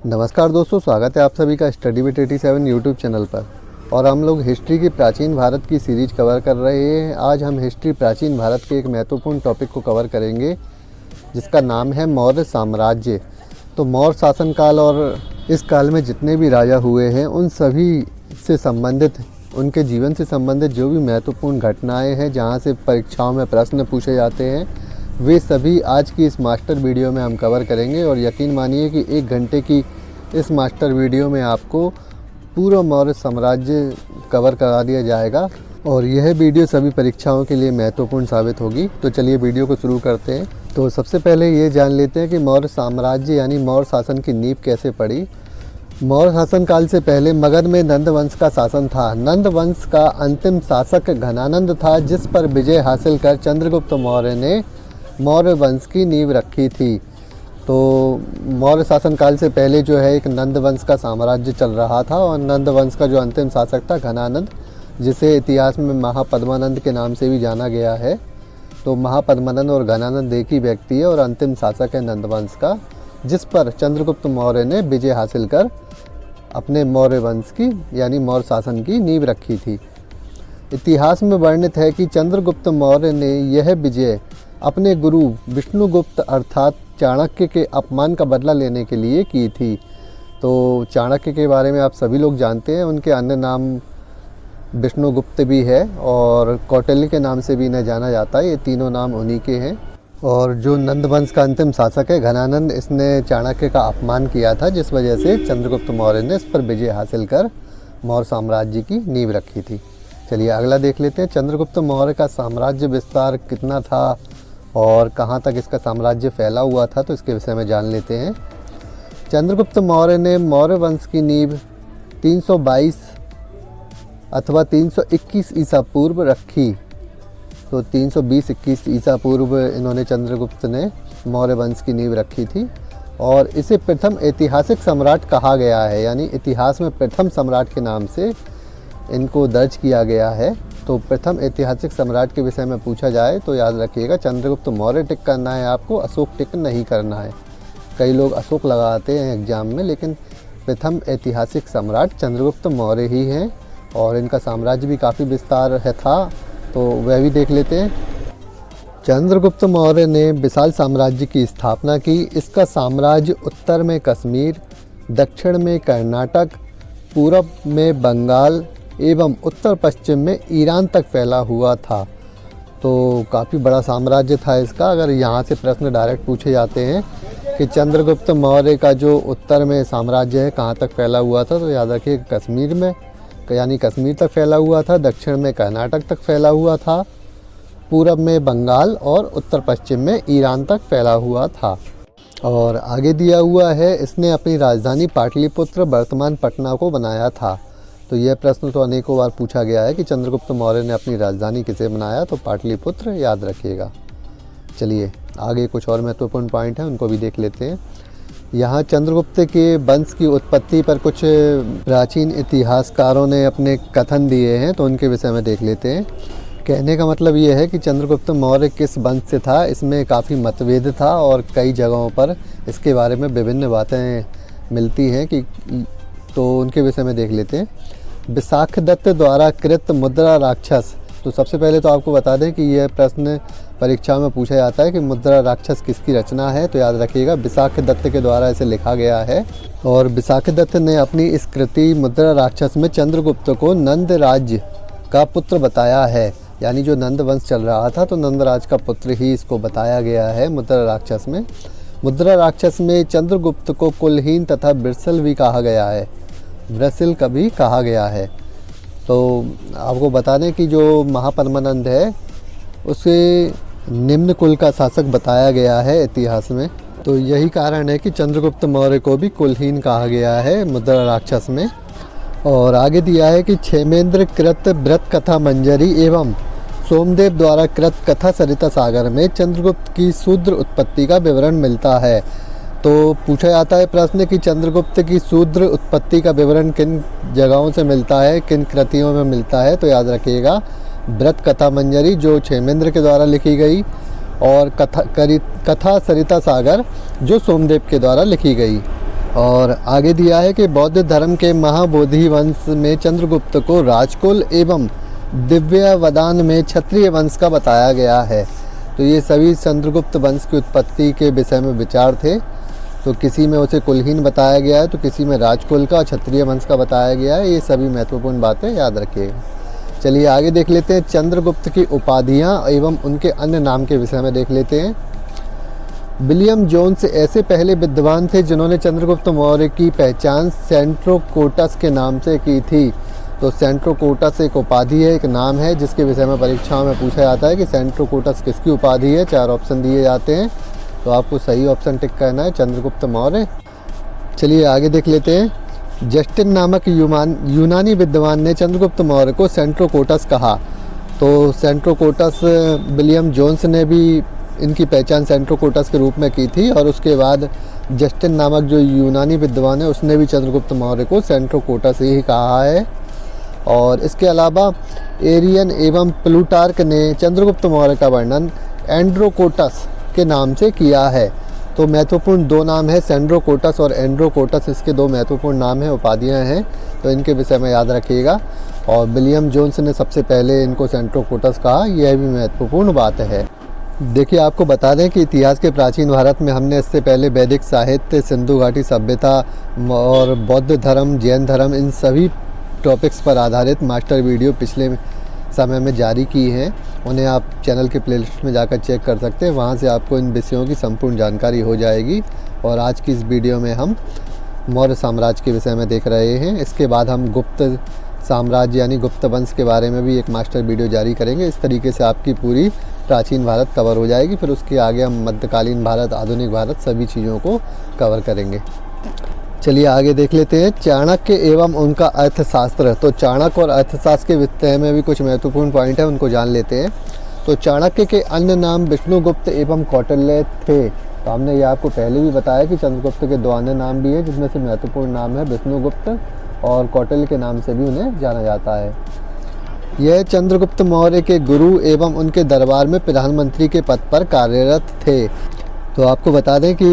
नमस्कार दोस्तों, स्वागत है आप सभी का स्टडी विद 87 यूट्यूब चैनल पर। और हम लोग हिस्ट्री की प्राचीन भारत की सीरीज कवर कर रहे हैं। आज हम हिस्ट्री प्राचीन भारत के एक महत्वपूर्ण टॉपिक को कवर करेंगे जिसका नाम है मौर्य साम्राज्य। तो मौर्य शासनकाल और इस काल में जितने भी राजा हुए हैं उन सभी से संबंधित, उनके जीवन से संबंधित जो भी महत्वपूर्ण घटनाएँ हैं जहाँ से परीक्षाओं में प्रश्न पूछे जाते हैं, वे सभी आज की इस मास्टर वीडियो में हम कवर करेंगे। और यकीन मानिए कि 1 घंटे की इस मास्टर वीडियो में आपको पूरा मौर्य साम्राज्य कवर करा दिया जाएगा और यह वीडियो सभी परीक्षाओं के लिए महत्वपूर्ण साबित होगी। तो चलिए वीडियो को शुरू करते हैं। तो सबसे पहले ये जान लेते हैं कि मौर्य साम्राज्य यानी मौर्य शासन की नींव कैसे पड़ी। मौर्य शासन काल से पहले मगध में नंद वंश का शासन था। नंद वंश का अंतिम शासक घनानंद था, जिस पर विजय हासिल कर चंद्रगुप्त मौर्य ने मौर्य वंश की नींव रखी थी। तो मौर्य शासन काल से पहले जो है एक नंद वंश का साम्राज्य चल रहा था और नंद वंश का जो अंतिम शासक था घनानंद, जिसे इतिहास में महापद्मानंद के नाम से भी जाना गया है। तो महापद्मानंद और घनानंद एक ही व्यक्ति है और अंतिम शासक है नंद वंश का, जिस पर चंद्रगुप्त मौर्य ने विजय हासिल कर अपने मौर्य वंश की यानी मौर्य शासन की नींव रखी थी। इतिहास में वर्णित है कि चंद्रगुप्त मौर्य ने यह विजय अपने गुरु विष्णुगुप्त अर्थात चाणक्य के अपमान का बदला लेने के लिए की थी। तो चाणक्य के बारे में आप सभी लोग जानते हैं, उनके अन्य नाम विष्णुगुप्त भी है और कौटिल्य के नाम से भी इन्हें जाना जाता है। ये तीनों नाम उन्हीं के हैं। और जो नंद वंश का अंतिम शासक है घनानंद, इसने चाणक्य का अपमान किया था, जिस वजह से चंद्रगुप्त मौर्य ने इस पर विजय हासिल कर मौर्य साम्राज्य की नींव रखी थी। चलिए अगला देख लेते हैं। चंद्रगुप्त मौर्य का साम्राज्य विस्तार कितना था और कहाँ तक इसका साम्राज्य फैला हुआ था, तो इसके विषय में जान लेते हैं। चंद्रगुप्त मौर्य ने मौर्य वंश की नींव 322 अथवा 321 ईसा पूर्व रखी। तो 320-21 ईसा पूर्व इन्होंने चंद्रगुप्त ने मौर्य वंश की नींव रखी थी और इसे प्रथम ऐतिहासिक सम्राट कहा गया है, यानी इतिहास में प्रथम सम्राट के नाम से इनको दर्ज किया गया है। तो प्रथम ऐतिहासिक सम्राट के विषय में पूछा जाए तो याद रखिएगा चंद्रगुप्त मौर्य टिक करना है आपको, अशोक टिक नहीं करना है। कई लोग अशोक लगाते हैं एग्जाम में, लेकिन प्रथम ऐतिहासिक सम्राट चंद्रगुप्त मौर्य ही हैं और इनका साम्राज्य भी काफ़ी विस्तार था, तो वह भी देख लेते हैं। चंद्रगुप्त मौर्य ने विशाल साम्राज्य की स्थापना की। इसका साम्राज्य उत्तर में कश्मीर, दक्षिण में कर्नाटक, पूरब में बंगाल एवं उत्तर पश्चिम में ईरान तक फैला हुआ था। तो काफ़ी बड़ा साम्राज्य था इसका। अगर यहाँ से प्रश्न डायरेक्ट पूछे जाते हैं कि चंद्रगुप्त मौर्य का जो उत्तर में साम्राज्य है कहाँ तक फैला हुआ था, तो याद रखिए कश्मीर में, यानी कश्मीर तक फैला हुआ था, दक्षिण में कर्नाटक तक फैला हुआ था, पूरब में बंगाल और उत्तर पश्चिम में ईरान तक फैला हुआ था। और आगे दिया हुआ है, इसने अपनी राजधानी पाटलिपुत्र वर्तमान पटना को बनाया था। तो यह प्रश्न तो अनेकों बार पूछा गया है कि चंद्रगुप्त मौर्य ने अपनी राजधानी किसे बनाया, तो पाटलिपुत्र याद रखिएगा। चलिए आगे कुछ और महत्वपूर्ण पॉइंट हैं, उनको भी देख लेते हैं। यहाँ चंद्रगुप्त के वंश की उत्पत्ति पर कुछ प्राचीन इतिहासकारों ने अपने कथन दिए हैं, तो उनके विषय में देख लेते हैं। कहने का मतलब ये है कि चंद्रगुप्त मौर्य किस वंश से था, इसमें काफ़ी मतभेद था और कई जगहों पर इसके बारे में विभिन्न बातें मिलती हैं कि, तो उनके विषय में देख लेते हैं। विशाखदत्त द्वारा कृत मुद्रा राक्षस। तो सबसे पहले तो आपको बता दें कि यह प्रश्न परीक्षा में पूछा जाता है कि मुद्रा राक्षस किसकी रचना है, तो याद रखिएगा विशाखदत्त के द्वारा इसे लिखा गया है। और विशाखदत्त ने अपनी इस कृति मुद्रा राक्षस में चंद्रगुप्त को नंद राज्य का पुत्र बताया है, यानी जो नंद वंश चल रहा था तो नंदराज का पुत्र ही इसको बताया गया है मुद्रा राक्षस में। मुद्रा राक्षस में चंद्रगुप्त को कुलहीन तथा वृषल भी कहा गया है, वृषल कभी कहा गया है। तो आपको बता दें कि जो महापद्मानंद है उसे निम्न कुल का शासक बताया गया है इतिहास में। तो यही कारण है कि चंद्रगुप्त मौर्य को भी कुलहीन कहा गया है मुद्रा राक्षस में। और आगे दिया है कि क्षेमेंद्र कृत व्रत कथा मंजरी एवं सोमदेव द्वारा कृत कथा सरिता सागर में चंद्रगुप्त की शूद्र उत्पत्ति का विवरण मिलता है। तो पूछा जाता है प्रश्न कि चंद्रगुप्त की शूद्र उत्पत्ति का विवरण किन जगहों से मिलता है, किन कृतियों में मिलता है, तो याद रखिएगा व्रत कथा मंजरी जो क्षेमेंद्र के द्वारा लिखी गई और कथा सरिता सागर जो सोमदेव के द्वारा लिखी गई। और आगे दिया है कि बौद्ध धर्म के महाबोधि वंश में चंद्रगुप्त को राजकुल एवं दिव्यवदान में क्षत्रिय वंश का बताया गया है। तो ये सभी चंद्रगुप्त वंश की उत्पत्ति के विषय में विचार थे। तो किसी में उसे कुलहीन बताया गया है, तो किसी में राजकुल का, क्षत्रिय वंश का बताया गया है। ये सभी महत्वपूर्ण बातें याद रखिएगा। चलिए आगे देख लेते हैं चंद्रगुप्त की उपाधियाँ एवं उनके अन्य नाम के विषय में देख लेते हैं। विलियम जोन्स ऐसे पहले विद्वान थे जिन्होंने चंद्रगुप्त मौर्य की पहचान सेंट्रोकोटस के नाम से की थी। तो सेंट्रोकोटस एक उपाधि है, एक नाम है जिसके विषय में परीक्षाओं में पूछा जाता है कि सेंट्रोकोटस किसकी उपाधि है। 4 ऑप्शन दिए जाते हैं, तो आपको सही ऑप्शन टिक करना है, चंद्रगुप्त मौर्य। चलिए आगे देख लेते हैं। जस्टिन नामक यूनानी विद्वान ने चंद्रगुप्त मौर्य को सेंट्रोकोटस कहा। तो सेंट्रोकोटस विलियम जोन्स ने भी इनकी पहचान सेंट्रोकोटस के रूप में की थी, और उसके बाद जस्टिन नामक जो यूनानी विद्वान है उसने भी चंद्रगुप्त मौर्य को सेंट्रोकोटस ही कहा है। और इसके अलावा एरियन एवं प्लूटार्क ने चंद्रगुप्त मौर्य का वर्णन एंड्रोकोटस के नाम से किया है। तो महत्वपूर्ण 2 नाम है, सेंड्रोकोटस और एंड्रोकोटस, इसके 2 महत्वपूर्ण नाम हैं, उपाधियां हैं, तो इनके विषय में याद रखिएगा। और विलियम जोन्स ने सबसे पहले इनको सेंट्रोकोटस कहा, यह भी महत्वपूर्ण बात है। देखिए आपको बता दें कि इतिहास के प्राचीन भारत में हमने इससे पहले वैदिक साहित्य, सिंधु घाटी सभ्यता और बौद्ध धर्म, जैन धर्म, इन सभी टॉपिक्स पर आधारित मास्टर वीडियो पिछले समय में जारी की हैं। उन्हें आप चैनल के प्लेलिस्ट में जाकर चेक कर सकते हैं, वहां से आपको इन विषयों की संपूर्ण जानकारी हो जाएगी। और आज की इस वीडियो में हम मौर्य साम्राज्य के विषय में देख रहे हैं। इसके बाद हम गुप्त साम्राज्य यानी गुप्त वंश के बारे में भी एक मास्टर वीडियो जारी करेंगे। इस तरीके से आपकी पूरी प्राचीन भारत कवर हो जाएगी। फिर उसके आगे हम मध्यकालीन भारत, आधुनिक भारत, सभी चीज़ों को कवर करेंगे। चलिए आगे देख लेते हैं चाणक्य एवं उनका अर्थशास्त्र। तो चाणक्य और अर्थशास्त्र के विषय में भी कुछ महत्वपूर्ण पॉइंट है, उनको जान लेते हैं। तो चाणक्य के अन्य नाम विष्णुगुप्त एवं कौटिल्य थे। तो हमने ये आपको पहले भी बताया कि चंद्रगुप्त के 2 अन्य नाम भी हैं, जिसमें से महत्वपूर्ण नाम है विष्णुगुप्त, और कौटिल्य के नाम से भी उन्हें जाना जाता है। यह चंद्रगुप्त मौर्य के गुरु एवं उनके दरबार में प्रधानमंत्री के पद पर कार्यरत थे। तो आपको बता दें कि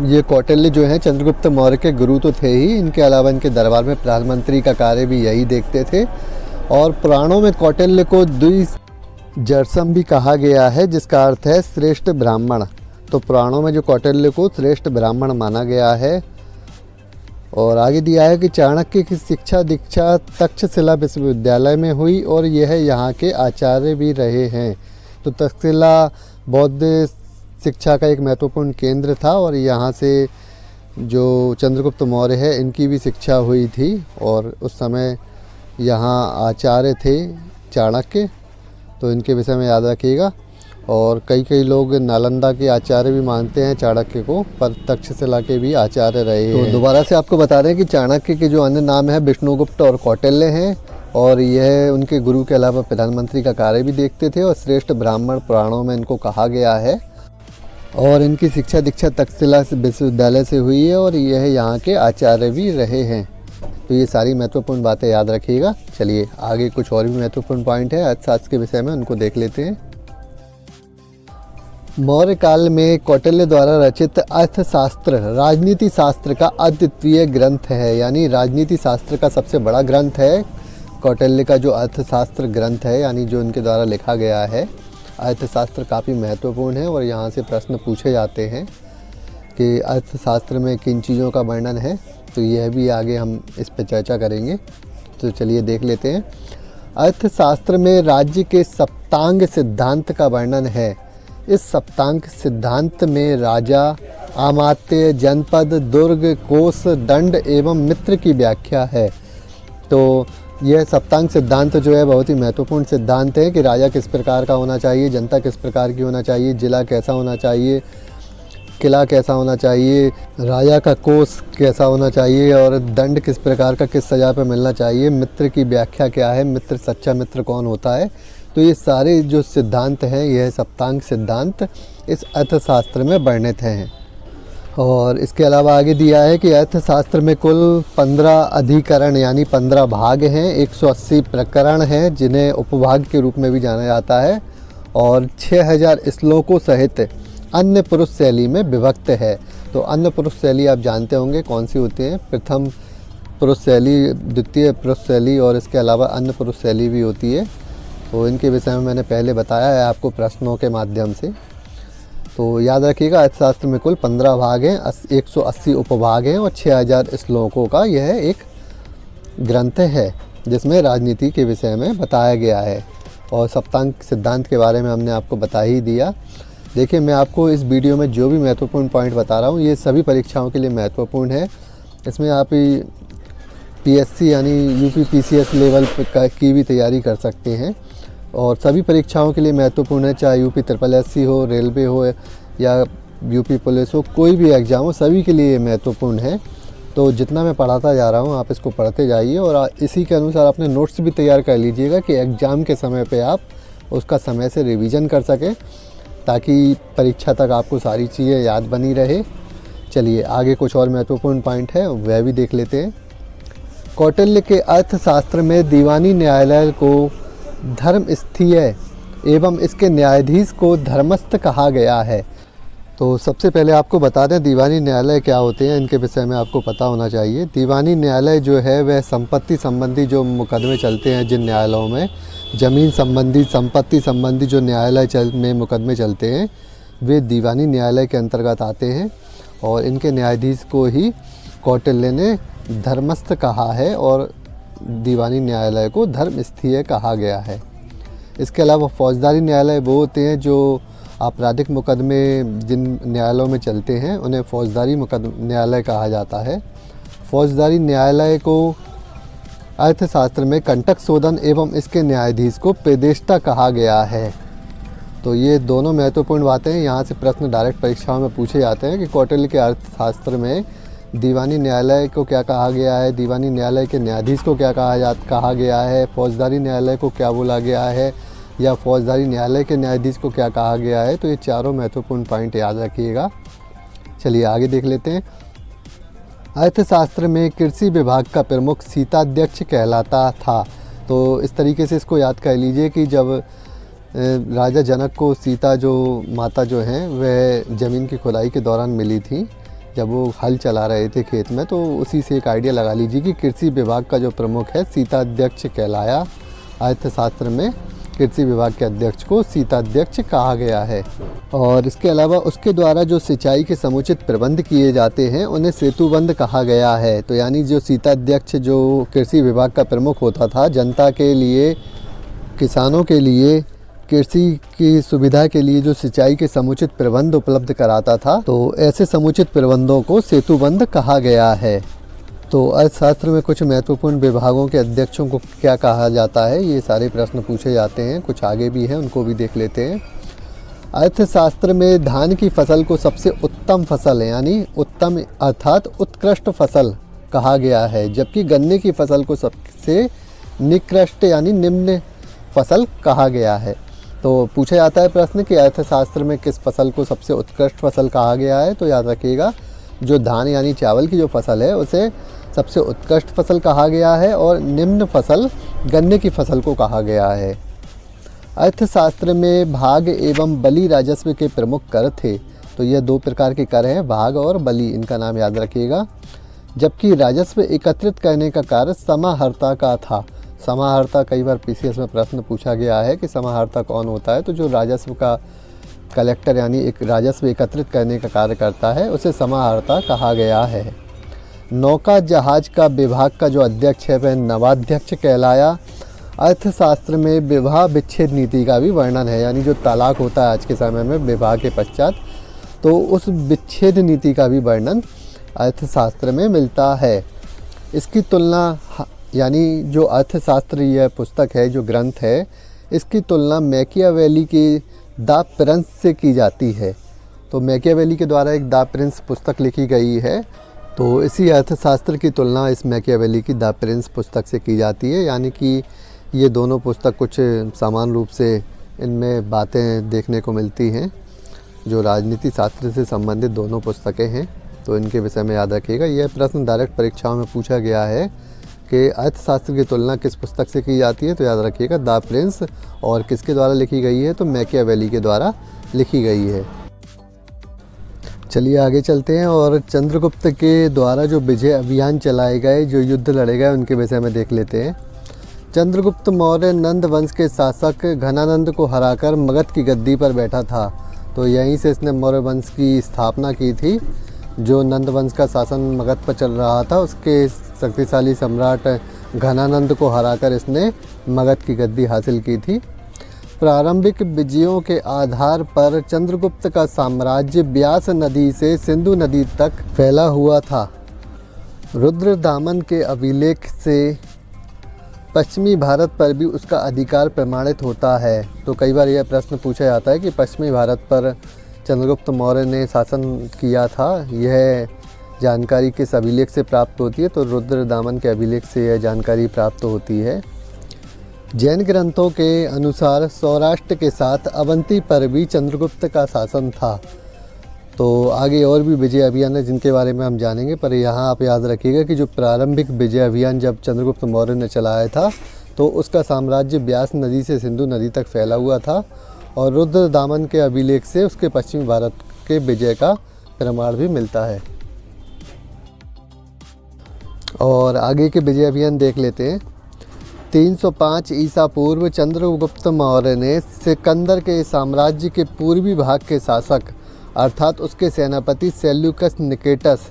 ये कौटिल्य जो हैं चंद्रगुप्त मौर्य के गुरु तो थे ही, इनके अलावा इनके दरबार में प्रधानमंत्री का कार्य भी यही देखते थे। और पुराणों में कौटिल्य को द्विजर्षम भी कहा गया है, जिसका अर्थ है श्रेष्ठ ब्राह्मण। तो पुराणों में जो कौटिल्य को श्रेष्ठ ब्राह्मण माना गया है। और आगे दिया है कि चाणक्य की शिक्षा दीक्षा तक्षशिला विश्वविद्यालय में हुई और यह यहाँ के आचार्य भी रहे हैं। तो तक्षशिला बौद्ध शिक्षा का एक महत्वपूर्ण केंद्र था, और यहाँ से जो चंद्रगुप्त मौर्य है इनकी भी शिक्षा हुई थी, और उस समय यहाँ आचार्य थे चाणक्य। तो इनके विषय में याद रखिएगा। और कई लोग नालंदा के आचार्य भी मानते हैं चाणक्य को, पर तक्षशिला के भी आचार्य रहे हैं। तो दोबारा से आपको बता दें कि चाणक्य के जो अन्य नाम है विष्णुगुप्त और कौटिल्य हैं, और यह उनके गुरु के अलावा प्रधानमंत्री का कार्य भी देखते थे, और श्रेष्ठ ब्राह्मण पुराणों में इनको कहा गया है। और इनकी शिक्षा दीक्षा तक्षशिला विश्वविद्यालय से हुई है, और यह यहाँ के आचार्य भी रहे हैं। तो ये सारी महत्वपूर्ण बातें याद रखिएगा। चलिए आगे कुछ और भी महत्वपूर्ण पॉइंट है अर्थशास्त्र के विषय में, उनको देख लेते हैं। मौर्य काल में कौटिल्य द्वारा रचित अर्थशास्त्र राजनीति शास्त्र का अद्वितीय ग्रंथ है, यानी राजनीति शास्त्र का सबसे बड़ा ग्रंथ है कौटिल्य का जो अर्थशास्त्र ग्रंथ है, यानी जो उनके द्वारा लिखा गया है। अर्थशास्त्र काफ़ी महत्वपूर्ण है, और यहाँ से प्रश्न पूछे जाते हैं कि अर्थशास्त्र में किन चीज़ों का वर्णन है। तो यह भी आगे हम इस पर चर्चा करेंगे। तो चलिए देख लेते हैं। अर्थशास्त्र में राज्य के सप्तांग सिद्धांत का वर्णन है। इस सप्तांग सिद्धांत में राजा, अमात्य, जनपद, दुर्ग, कोष, दंड एवं मित्र की व्याख्या है। तो यह सप्तांग सिद्धांत जो है बहुत ही महत्वपूर्ण सिद्धांत है कि राजा किस प्रकार का होना चाहिए, जनता किस प्रकार की होना चाहिए, जिला कैसा होना चाहिए, किला कैसा होना चाहिए, राजा का कोष कैसा होना चाहिए, और दंड किस प्रकार का किस सज़ा पर मिलना चाहिए, मित्र की व्याख्या क्या है, मित्र सच्चा मित्र कौन होता है। तो ये सारे जो सिद्धांत हैं, यह सप्तांग सिद्धांत इस अर्थशास्त्र में वर्णित हैं। और इसके अलावा आगे दिया है कि अर्थशास्त्र में कुल 15 अधिकरण यानी 15 भाग हैं, 180 प्रकरण हैं जिन्हें उपभाग के रूप में भी जाना जाता है, और 6000 श्लोकों सहित अन्य पुरुष शैली में विभक्त है। तो अन्य पुरुष शैली आप जानते होंगे कौन सी होती है, प्रथम पुरुष शैली, द्वितीय पुरुष शैली और इसके अलावा अन्य पुरुष शैली भी होती है। तो इनके विषय में मैंने पहले बताया है आपको प्रश्नों के माध्यम से। तो याद रखिएगा, अर्थशास्त्र में कुल 15 भाग हैं, 180 उपभाग हैं और 6000 श्लोकों का यह एक ग्रंथ है जिसमें राजनीति के विषय में बताया गया है। और सप्तांक सिद्धांत के बारे में हमने आपको बता ही दिया। देखिए, मैं आपको इस वीडियो में जो भी महत्वपूर्ण पॉइंट बता रहा हूँ ये सभी परीक्षाओं के लिए महत्वपूर्ण है। इसमें आप पीएससी यानी यूपी पीसीएस लेवल की भी तैयारी कर सकते हैं और सभी परीक्षाओं के लिए महत्वपूर्ण है, चाहे यूपी SSS हो, रेलवे हो या यूपी पुलिस हो, कोई भी एग्ज़ाम हो, सभी के लिए महत्वपूर्ण है। तो जितना मैं पढ़ाता जा रहा हूँ आप इसको पढ़ते जाइए और इसी के अनुसार अपने नोट्स भी तैयार कर लीजिएगा कि एग्ज़ाम के समय पे आप उसका समय से रिवीजन कर सकें ताकि परीक्षा तक आपको सारी चीज़ें याद बनी रहे। चलिए आगे कुछ और महत्वपूर्ण पॉइंट है वह भी देख लेते हैं। कौटिल्य के अर्थशास्त्र में दीवानी न्यायालय को धर्मस्थीय एवं इसके न्यायाधीश को धर्मस्थ कहा गया है। तो सबसे पहले आपको बता दें दीवानी न्यायालय क्या होते हैं, इनके विषय में आपको पता होना चाहिए। दीवानी न्यायालय जो है वह संपत्ति संबंधी जो मुकदमे चलते हैं, जिन न्यायालयों में ज़मीन संबंधी, संपत्ति संबंधी जो न्यायालय में मुकदमे चलते हैं वे दीवानी न्यायालय के अंतर्गत आते हैं और इनके न्यायाधीश को ही कौटिल्य ने धर्मस्थ कहा है और दीवानी न्यायालय को धर्मस्थीय कहा गया है। इसके अलावा फौजदारी न्यायालय वो होते हैं जो आपराधिक मुकदमे जिन न्यायालयों में चलते हैं उन्हें फौजदारी न्यायालय कहा जाता है। फौजदारी न्यायालय को अर्थशास्त्र में कंटक शोधन एवं इसके न्यायाधीश को प्रेदेष्टा कहा गया है। तो ये दोनों महत्वपूर्ण बातें हैं, यहाँ से प्रश्न डायरेक्ट परीक्षाओं में पूछे जाते हैं कि कौटिल्य के अर्थशास्त्र में दीवानी न्यायालय को क्या कहा गया है, दीवानी न्यायालय के न्यायाधीश को क्या कहा गया है, फौजदारी न्यायालय को क्या बोला गया है या फौजदारी न्यायालय के न्यायाधीश को क्या कहा गया है। तो ये चारों महत्वपूर्ण पॉइंट याद रखिएगा। चलिए आगे देख लेते हैं। अर्थशास्त्र में कृषि विभाग का प्रमुख सीताध्यक्ष कहलाता था। तो इस तरीके से इसको याद कर लीजिए कि जब राजा जनक को सीता जो माता जो हैं वह ज़मीन की खुदाई के दौरान मिली थी, जब वो हल चला रहे थे खेत में, तो उसी से एक आइडिया लगा लीजिए कि कृषि विभाग का जो प्रमुख है सीताध्यक्ष कहलाया। अर्थशास्त्र में कृषि विभाग के अध्यक्ष को सीताध्यक्ष कहा गया है। और इसके अलावा उसके द्वारा जो सिंचाई के समुचित प्रबंध किए जाते हैं उन्हें सेतुबंद कहा गया है। तो यानी जो सीताध्यक्ष जो कृषि विभाग का प्रमुख होता था, जनता के लिए, किसानों के लिए, कृषि की सुविधा के लिए जो सिंचाई के समुचित प्रबंध उपलब्ध कराता था, तो ऐसे समुचित प्रबंधों को सेतुबंद कहा गया है। तो अर्थशास्त्र में कुछ महत्वपूर्ण विभागों के अध्यक्षों को क्या कहा जाता है, ये सारे प्रश्न पूछे जाते हैं, कुछ आगे भी हैं उनको भी देख लेते हैं। अर्थशास्त्र में धान की फसल को सबसे उत्तम फसल है यानी उत्तम अर्थात उत्कृष्ट फसल कहा गया है, जबकि गन्ने की फसल को सबसे निकृष्ट यानी निम्न फसल कहा गया है। तो पूछा जाता है प्रश्न कि अर्थशास्त्र में किस फसल को सबसे उत्कृष्ट फसल कहा गया है। तो याद रखिएगा जो धान यानी चावल की जो फसल है उसे सबसे उत्कृष्ट फसल कहा गया है और निम्न फसल गन्ने की फसल को कहा गया है। अर्थशास्त्र में भाग एवं बलि राजस्व के प्रमुख कर थे। तो यह दो प्रकार के कर हैं, भाग और बलि, इनका नाम याद रखिएगा। जबकि राजस्व एकत्रित करने का कार्य समाहर्ता का था। समाहर्ता कई बार पीसीएस में प्रश्न पूछा गया है कि समाहर्ता कौन होता है। तो जो राजस्व का कलेक्टर यानी एक राजस्व एकत्रित करने का कार्य करता है उसे समाहर्ता कहा गया है। नौका जहाज का विभाग का जो अध्यक्ष है वह नवाध्यक्ष कहलाया। अर्थशास्त्र में विवाह विच्छेद नीति का भी वर्णन है, यानी जो तलाक होता है आज के समय में विवाह के पश्चात, तो उस विच्छेद नीति का भी वर्णन अर्थशास्त्र में मिलता है। इसकी तुलना यानी जो अर्थशास्त्र यह पुस्तक है, जो ग्रंथ है, इसकी तुलना मैकियावेली की द प्रिंस से की जाती है। तो मैकियावेली के द्वारा एक द प्रिंस पुस्तक लिखी गई है, तो इसी अर्थशास्त्र की तुलना इस मैकियावेली की द प्रिंस पुस्तक से की जाती है। यानी कि ये दोनों पुस्तक कुछ समान रूप से इनमें बातें देखने को मिलती हैं। जो राजनीति शास्त्र से संबंधित दोनों पुस्तकें हैं, तो इनके विषय में याद रखिएगा। यह प्रश्न डायरेक्ट परीक्षाओं में पूछा गया है कि अर्थशास्त्र की तुलना किस पुस्तक से की जाती है। तो याद रखिएगा द प्रिंस, और किसके द्वारा लिखी गई है, तो मैकियावेली के द्वारा लिखी गई है। चलिए आगे चलते हैं और चंद्रगुप्त के द्वारा जो विजय अभियान चलाए गए, जो युद्ध लड़े गए, उनके विषय में देख लेते हैं। चंद्रगुप्त मौर्य नंद वंश के शासक घनानंद को हराकर मगध की गद्दी पर बैठा था। तो यहीं से इसने मौर्य वंश की स्थापना की थी। जो नंद वंश का शासन मगध पर चल रहा था, उसके शक्तिशाली सम्राट घनानंद को हराकर इसने मगध की गद्दी हासिल की थी। प्रारंभिक विजयों के आधार पर चंद्रगुप्त का साम्राज्य ब्यास नदी से सिंधु नदी तक फैला हुआ था। रुद्रदामन के अभिलेख से पश्चिमी भारत पर भी उसका अधिकार प्रमाणित होता है। तो कई बार यह प्रश्न पूछा जाता है कि पश्चिमी भारत पर चंद्रगुप्त मौर्य ने शासन किया था, यह जानकारी किस अभिलेख से प्राप्त होती है? तो रुद्रदामन के अभिलेख से यह जानकारी प्राप्त होती है। जैन ग्रंथों के अनुसार सौराष्ट्र के साथ अवंती पर भी चंद्रगुप्त का शासन था। तो आगे और भी विजय अभियान है जिनके बारे में हम जानेंगे, पर यहाँ आप याद रखिएगा कि जो प्रारंभिक विजय अभियान जब चंद्रगुप्त मौर्य ने चलाया था, तो उसका साम्राज्य ब्यास नदी से सिंधु नदी तक फैला हुआ था और रुद्रदामन के अभिलेख से उसके पश्चिमी भारत के विजय का प्रमाण भी मिलता है। और आगे के विजय अभियान देख लेते हैं। 305 ईसा पूर्व चंद्रगुप्त मौर्य ने सिकंदर के साम्राज्य के पूर्वी भाग के शासक अर्थात उसके सेनापति सेल्यूकस निकेटस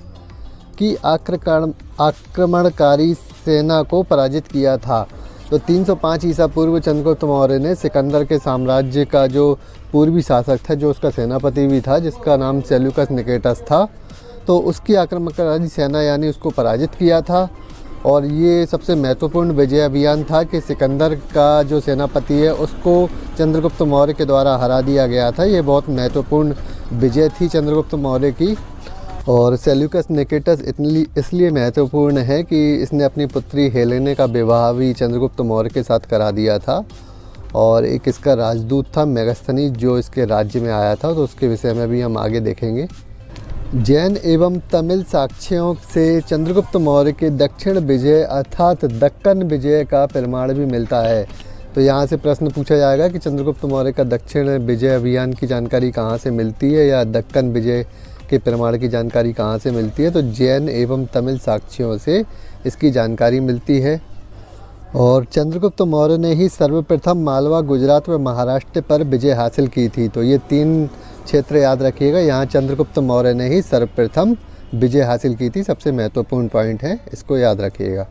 की आक्रमणकारी सेना को पराजित किया था। तो 305 ईसा पूर्व चंद्रगुप्त मौर्य ने सिकंदर के साम्राज्य का जो पूर्वी शासक था, जो उसका सेनापति भी था, जिसका नाम सेल्यूकस निकेटस था, तो उसकी आक्रमणकारी सेना यानी उसको पराजित किया था। और ये सबसे महत्वपूर्ण विजय अभियान था कि सिकंदर का जो सेनापति है उसको चंद्रगुप्त मौर्य के द्वारा हरा दिया गया था। ये बहुत महत्वपूर्ण विजय थी चंद्रगुप्त मौर्य की। और सेल्यूकस निकेटस इसलिए महत्वपूर्ण है कि इसने अपनी पुत्री हेलेने का विवाह भी चंद्रगुप्त मौर्य के साथ करा दिया था। और एक इसका राजदूत था मेगस्थनीज, जो इसके राज्य में आया था, तो उसके विषय में भी हम आगे देखेंगे। जैन एवं तमिल साक्ष्यों से चंद्रगुप्त मौर्य के दक्षिण विजय अर्थात दक्कन विजय का प्रमाण भी मिलता है। तो यहाँ से प्रश्न पूछा जाएगा कि चंद्रगुप्त मौर्य का दक्षिण विजय अभियान की जानकारी कहाँ से मिलती है, या दक्कन विजय के प्रमाण की जानकारी कहाँ से मिलती है? तो जैन एवं तमिल साक्ष्यों से इसकी जानकारी मिलती है। और चंद्रगुप्त मौर्य ने ही सर्वप्रथम मालवा, गुजरात व महाराष्ट्र पर विजय हासिल की थी। तो ये 3 क्षेत्र याद रखिएगा, यहाँ चंद्रगुप्त मौर्य ने ही सर्वप्रथम विजय हासिल की थी। सबसे महत्वपूर्ण पॉइंट है, इसको याद रखिएगा।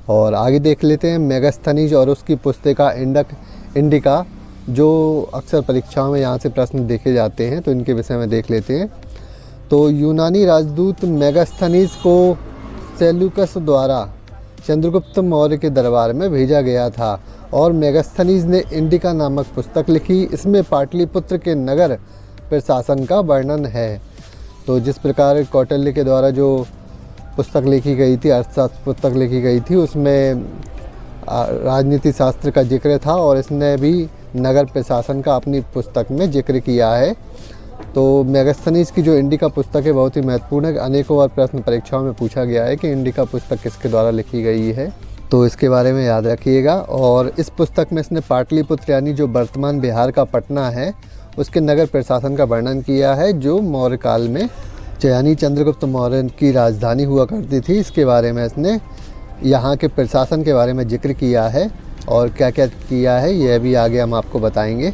और आगे देख लेते हैं मेगस्थनीज और उसकी पुस्तिका इंडिका, जो अक्सर परीक्षाओं में यहाँ से प्रश्न देखे जाते हैं, तो इनके विषय में देख लेते हैं। तो यूनानी राजदूत मेगस्थनीज को सेल्यूकस द्वारा चंद्रगुप्त मौर्य के दरबार में भेजा गया था और मेगस्थनीज ने इंडिका नामक पुस्तक लिखी। इसमें पाटलिपुत्र के नगर प्रशासन का वर्णन है। तो जिस प्रकार कौटिल्य के द्वारा जो पुस्तक लिखी गई थी, अर्थशास्त्र पुस्तक लिखी गई थी, उसमें राजनीति शास्त्र का जिक्र था और इसने भी नगर प्रशासन का अपनी पुस्तक में जिक्र किया है। तो मेगस्थनीज की जो इंडिका पुस्तक है बहुत ही महत्वपूर्ण है। अनेकों बार प्रश्न परीक्षाओं में पूछा गया है कि इंडिका पुस्तक किसके द्वारा लिखी गई है, तो इसके बारे में याद रखिएगा। और इस पुस्तक में इसने पाटलिपुत्र यानी जो वर्तमान बिहार का पटना है, उसके नगर प्रशासन का वर्णन किया है, जो मौर्य काल में यानी चंद्रगुप्त मौर्य की राजधानी हुआ करती थी। इसके बारे में इसने यहाँ के प्रशासन के बारे में जिक्र किया है और क्या क्या किया है यह भी आगे हम आपको बताएंगे।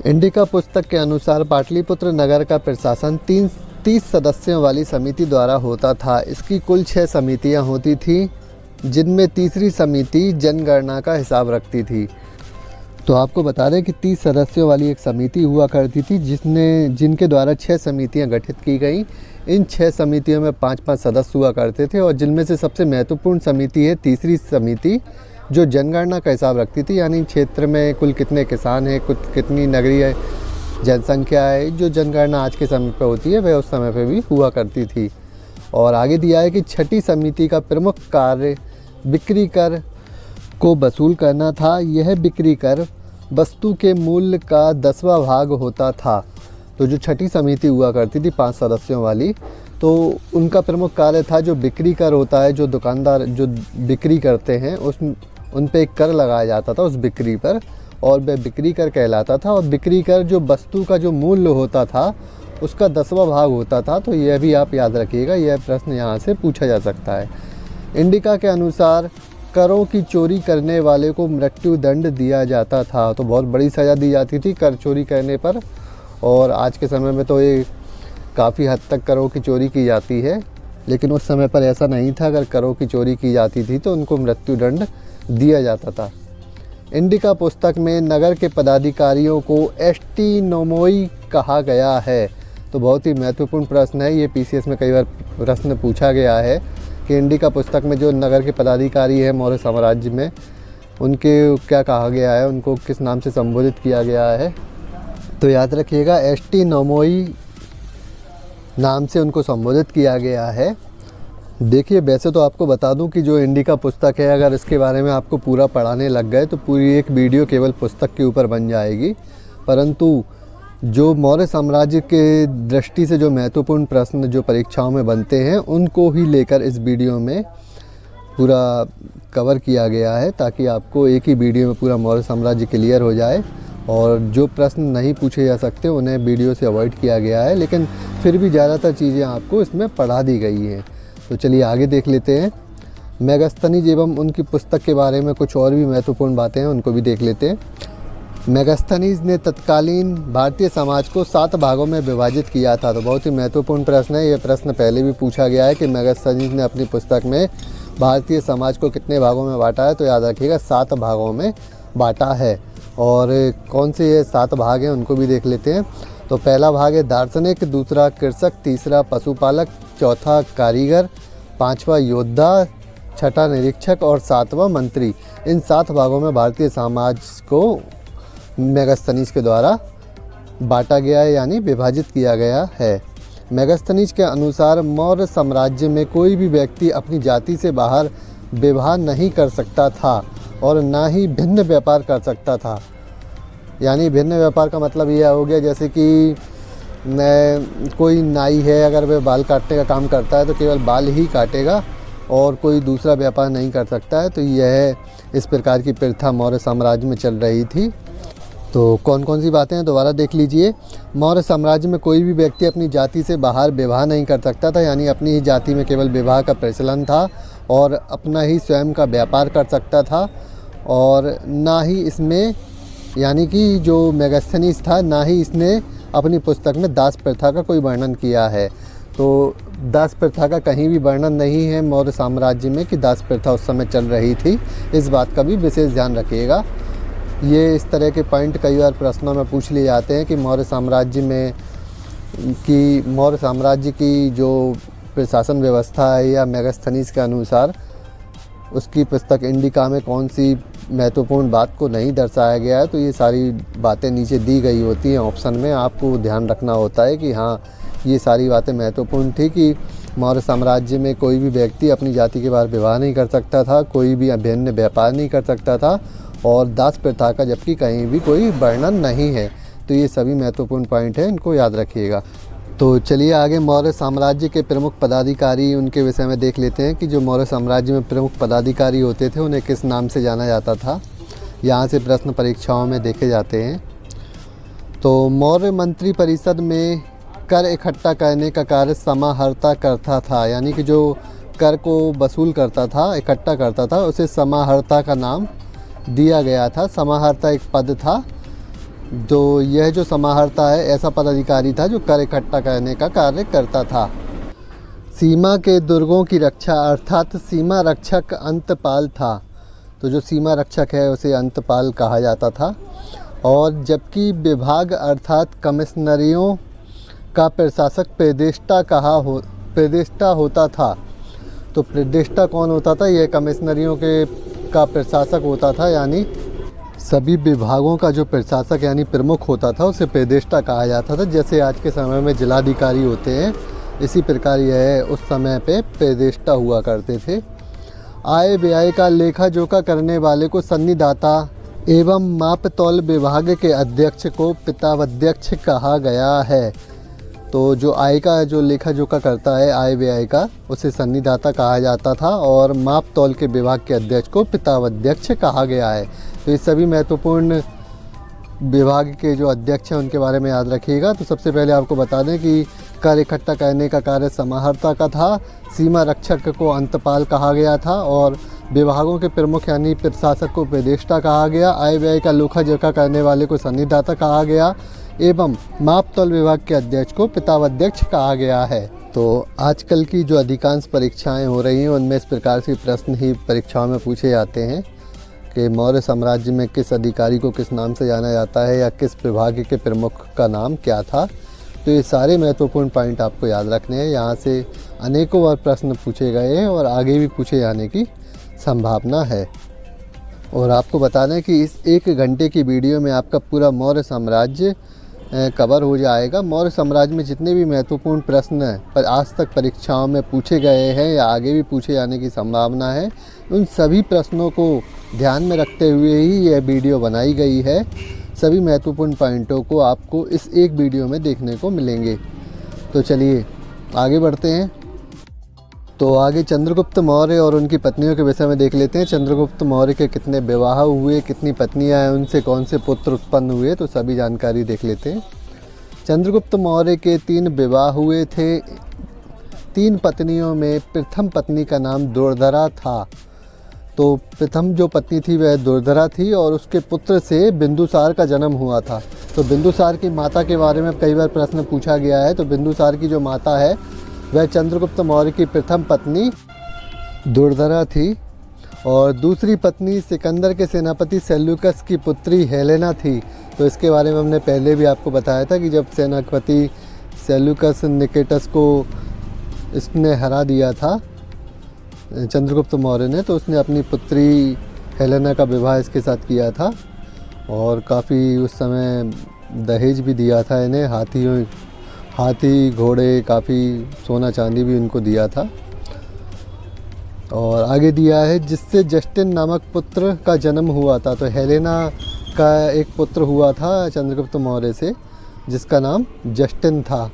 इंडिका पुस्तक के अनुसार पाटलिपुत्र नगर का प्रशासन 30 सदस्यों वाली समिति द्वारा होता था। इसकी कुल 6 समितियाँ होती थी, जिनमें तीसरी समिति जनगणना का हिसाब रखती थी। तो आपको बता दें कि 30 सदस्यों वाली एक समिति हुआ करती थी, जिनके द्वारा 6 समितियां गठित की गई। इन 6 समितियों में 5-5 सदस्य हुआ करते थे और जिनमें से सबसे महत्वपूर्ण समिति है तीसरी समिति, जो जनगणना का हिसाब रखती थी, यानी क्षेत्र में कुल कितने किसान हैं, कितनी नगरीय जनसंख्या है। जो जनगणना आज के समय पर होती है वह उस समय पर भी हुआ करती थी। और आगे दिया है कि छठी समिति का प्रमुख कार्य बिक्री कर को वसूल करना था। यह बिक्री कर वस्तु के मूल्य का 10वां भाग होता था। तो जो छठी समिति हुआ करती थी 5 सदस्यों वाली, तो उनका प्रमुख कार्य था जो बिक्री कर होता है, जो दुकानदार जो बिक्री करते हैं उन पे एक कर लगाया जाता था उस बिक्री पर, और वह बिक्री कर कहलाता था। और बिक्री कर जो वस्तु का जो मूल्य होता था उसका 10वां भाग होता था। तो यह भी आप याद रखिएगा, यह प्रश्न यहाँ से पूछा जा सकता है। इंडिका के अनुसार करों की चोरी करने वाले को मृत्यु दंड दिया जाता था। तो बहुत बड़ी सज़ा दी जाती थी कर चोरी करने पर, और आज के समय में तो ये काफ़ी हद तक करों की चोरी की जाती है, लेकिन उस समय पर ऐसा नहीं था। अगर करों की चोरी की जाती थी तो उनको मृत्यु दंड दिया जाता था। इंडिका पुस्तक में नगर के पदाधिकारियों को एस्टीनोमोई कहा गया है। तो बहुत ही महत्वपूर्ण प्रश्न है, ये पीसीएस में कई बार प्रश्न पूछा गया है कि इंडिका पुस्तक में जो नगर के पदाधिकारी है मौर्य साम्राज्य में, उनके क्या कहा गया है, उनको किस नाम से संबोधित किया गया है। तो याद रखिएगा, एस्टीनोमोई नाम से उनको संबोधित किया गया है। देखिए, वैसे तो आपको बता दूं कि जो इंडिका पुस्तक है, अगर इसके बारे में आपको पूरा पढ़ाने लग गए तो पूरी एक वीडियो केवल पुस्तक के ऊपर बन जाएगी। परंतु जो मौर्य साम्राज्य के दृष्टि से जो महत्वपूर्ण प्रश्न जो परीक्षाओं में बनते हैं, उनको ही लेकर इस वीडियो में पूरा कवर किया गया है, ताकि आपको एक ही वीडियो में पूरा मौर्य साम्राज्य क्लियर हो जाए। और जो प्रश्न नहीं पूछे जा सकते उन्हें वीडियो से अवॉइड किया गया है, लेकिन फिर भी ज़्यादातर चीज़ें आपको इसमें पढ़ा दी गई हैं। तो चलिए आगे देख लेते हैं। मेगास्थनीज एवं उनकी पुस्तक के बारे में कुछ और भी महत्वपूर्ण बातें हैं, उनको भी देख लेते हैं। मेगास्थनीज ने तत्कालीन भारतीय समाज को 7 भागों में विभाजित किया था। तो बहुत ही महत्वपूर्ण प्रश्न है, यह प्रश्न पहले भी पूछा गया है कि मेगास्थनीज ने अपनी पुस्तक में भारतीय समाज को कितने भागों में बांटा है। तो याद रखिएगा, 7 भागों में बांटा है। और कौन से ये 7 भाग हैं उनको भी देख लेते हैं। तो पहला भाग है दार्शनिक, दूसरा कृषक, तीसरा पशुपालक, चौथा कारीगर, 5वां योद्धा, छठा निरीक्षक और 7वां मंत्री। इन 7 भागों में भारतीय समाज को मेगास्थनीज के द्वारा बांटा गया है, यानी विभाजित किया गया है। मेगास्थनीज के अनुसार मौर्य साम्राज्य में कोई भी व्यक्ति अपनी जाति से बाहर विवाह नहीं कर सकता था और ना ही भिन्न व्यापार कर सकता था। यानी भिन्न व्यापार का मतलब यह हो गया, जैसे कि कोई नाई है, अगर वह बाल काटने का काम करता है तो केवल बाल ही काटेगा और कोई दूसरा व्यापार नहीं कर सकता है। तो यह इस प्रकार की प्रथा मौर्य साम्राज्य में चल रही थी। तो कौन कौन सी बातें हैं दोबारा देख लीजिए। मौर्य साम्राज्य में कोई भी व्यक्ति अपनी जाति से बाहर विवाह नहीं कर सकता था, यानी अपनी ही जाति में केवल विवाह का प्रचलन था और अपना ही स्वयं का व्यापार कर सकता था। और ना ही इसमें, यानी कि जो मेगास्थनीज था, ना ही इसने अपनी पुस्तक में दास प्रथा का कोई वर्णन किया है। तो दास प्रथा का कहीं भी वर्णन नहीं है मौर्य साम्राज्य में कि दास प्रथा उस समय चल रही थी। इस बात का भी विशेष ध्यान रखिएगा। ये इस तरह के पॉइंट कई बार प्रश्नों में पूछ लिए जाते हैं कि मौर्य साम्राज्य की जो प्रशासन व्यवस्था है या मेगास्थनीज के अनुसार उसकी पुस्तक इंडिका में कौन सी महत्वपूर्ण बात को नहीं दर्शाया गया है। तो ये सारी बातें नीचे दी गई होती हैं ऑप्शन में, आपको ध्यान रखना होता है कि हाँ, ये सारी बातें महत्वपूर्ण थी कि मौर्य साम्राज्य में कोई भी व्यक्ति अपनी जाति के बाहर विवाह नहीं कर सकता था, कोई भी अभिन्न व्यापार नहीं कर सकता था और दास प्रथा का जबकि कहीं भी कोई वर्णन नहीं है। तो ये सभी महत्वपूर्ण पॉइंट हैं, इनको याद रखिएगा। तो चलिए आगे मौर्य साम्राज्य के प्रमुख पदाधिकारी, उनके विषय में देख लेते हैं कि जो मौर्य साम्राज्य में प्रमुख पदाधिकारी होते थे उन्हें किस नाम से जाना जाता था। यहाँ से प्रश्न परीक्षाओं में देखे जाते हैं। तो मौर्य मंत्री परिषद में कर इकट्ठा करने का कार्य समाहर्ता करता था, यानी कि जो कर को वसूल करता था, इकट्ठा करता था, उसे समाहर्ता का नाम दिया गया था। समाहर्ता एक पद था। तो यह जो समाहर्ता है ऐसा पदाधिकारी था जो कर इकट्ठा करने का कार्य करता था। सीमा के दुर्गों की रक्षा अर्थात सीमा रक्षक अंतपाल था। तो जो सीमा रक्षक है उसे अंतपाल कहा जाता था। और जबकि विभाग अर्थात कमिश्नरियों का प्रशासक प्रेदेष्टा होता था। तो प्रेदेष्टा कौन होता था? यह कमिश्नरियों का प्रशासक होता था, यानी सभी विभागों का जो प्रशासक यानी प्रमुख होता था उसे प्रेदेष्टा कहा जाता था। जैसे आज के समय में जिलाधिकारी होते हैं, इसी प्रकार यह उस समय पे प्रेदेष्टा हुआ करते थे। आय व्यय का लेखा जोखा करने वाले को सन्निदाता एवं माप तौल विभाग के अध्यक्ष को पितावध्यक्ष कहा गया है। तो जो आय का जो लेखा जोखा करता है आय व्यय का, उसे सन्निदाता कहा जाता था और माप तौल के विभाग के अध्यक्ष को पितावध्यक्ष कहा गया है। तो ये सभी महत्वपूर्ण विभाग के जो अध्यक्ष हैं उनके बारे में याद रखिएगा। तो सबसे पहले आपको बता दें कि कर इकट्ठा करने का कार्य समाहर्ता का था, सीमा रक्षक को अंतपाल कहा गया था और विभागों के प्रमुख यानी प्रशासक को उपदेष्टा कहा गया। आय व्यय का लेखा जोखा करने वाले को सन्निधाता कहा गया एवं माप तौल विभाग के अध्यक्ष को पितावाध्यक्ष कहा गया है। तो आजकल की जो अधिकांश परीक्षाएं हो रही हैं उनमें इस प्रकार के प्रश्न ही परीक्षाओं में पूछे जाते हैं कि मौर्य साम्राज्य में किस अधिकारी को किस नाम से जाना जाता है या किस विभाग के प्रमुख का नाम क्या था। तो ये सारे महत्वपूर्ण पॉइंट आपको याद रखने हैं। यहाँ से अनेकों बार प्रश्न पूछे गए हैं और आगे भी पूछे जाने की संभावना है। और आपको बता दें कि इस 1 घंटे की वीडियो में आपका पूरा मौर्य साम्राज्य कवर हो जाएगा। मौर्य साम्राज्य में जितने भी महत्वपूर्ण प्रश्न पर आज तक परीक्षाओं में पूछे गए हैं या आगे भी पूछे जाने की संभावना है, उन सभी प्रश्नों को ध्यान में रखते हुए ही यह वीडियो बनाई गई है। सभी महत्वपूर्ण पॉइंटों को आपको इस एक वीडियो में देखने को मिलेंगे। तो चलिए आगे बढ़ते हैं। तो आगे चंद्रगुप्त मौर्य और उनकी पत्नियों के विषय में देख लेते हैं। चंद्रगुप्त मौर्य के कितने विवाह हुए, कितनी पत्नियां हैं, उनसे कौन से पुत्र उत्पन्न हुए, तो सभी जानकारी देख लेते हैं। चंद्रगुप्त मौर्य के 3 विवाह हुए थे। 3 पत्नियों में प्रथम पत्नी का नाम दुर्धरा था। तो प्रथम जो पत्नी थी वह दुर्धरा थी और उसके पुत्र से बिंदुसार का जन्म हुआ था। तो बिंदुसार की माता के बारे में कई बार प्रश्न पूछा गया है। तो बिंदुसार की जो माता है वह चंद्रगुप्त मौर्य की प्रथम पत्नी दुर्धरा थी और दूसरी पत्नी सिकंदर के सेनापति सेल्यूकस की पुत्री हेलेना थी। तो इसके बारे में हमने पहले भी आपको बताया था कि जब सेनापति सेल्यूकस निकेटस को इसने हरा दिया था चंद्रगुप्त मौर्य ने, तो उसने अपनी पुत्री हेलेना का विवाह इसके साथ किया था और काफ़ी उस समय दहेज भी दिया था इन्हें। हाथी घोड़े काफ़ी सोना चांदी भी इनको दिया था। और आगे दिया है जिससे जस्टिन नामक पुत्र का जन्म हुआ था। तो हेलेना का एक पुत्र हुआ था चंद्रगुप्त मौर्य से जिसका नाम जस्टिन था।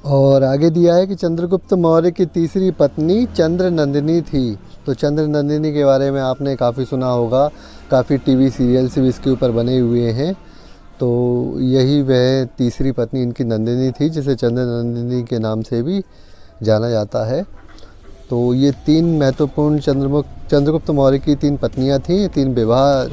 और आगे दिया है कि चंद्रगुप्त मौर्य की तीसरी पत्नी चंद्रनंदिनी थी। तो चंद्रनंदिनी के बारे में आपने काफ़ी सुना होगा, काफ़ी टीवी सीरियल्स भी इसके ऊपर बने हुए हैं। तो यही वह तीसरी पत्नी इनकी नंदिनी थी जिसे चंद्रनंदिनी के नाम से भी जाना जाता है। तो ये 3 महत्वपूर्ण चंद्रगुप्त मौर्य की 3 पत्नियां थीं। 3 विवाह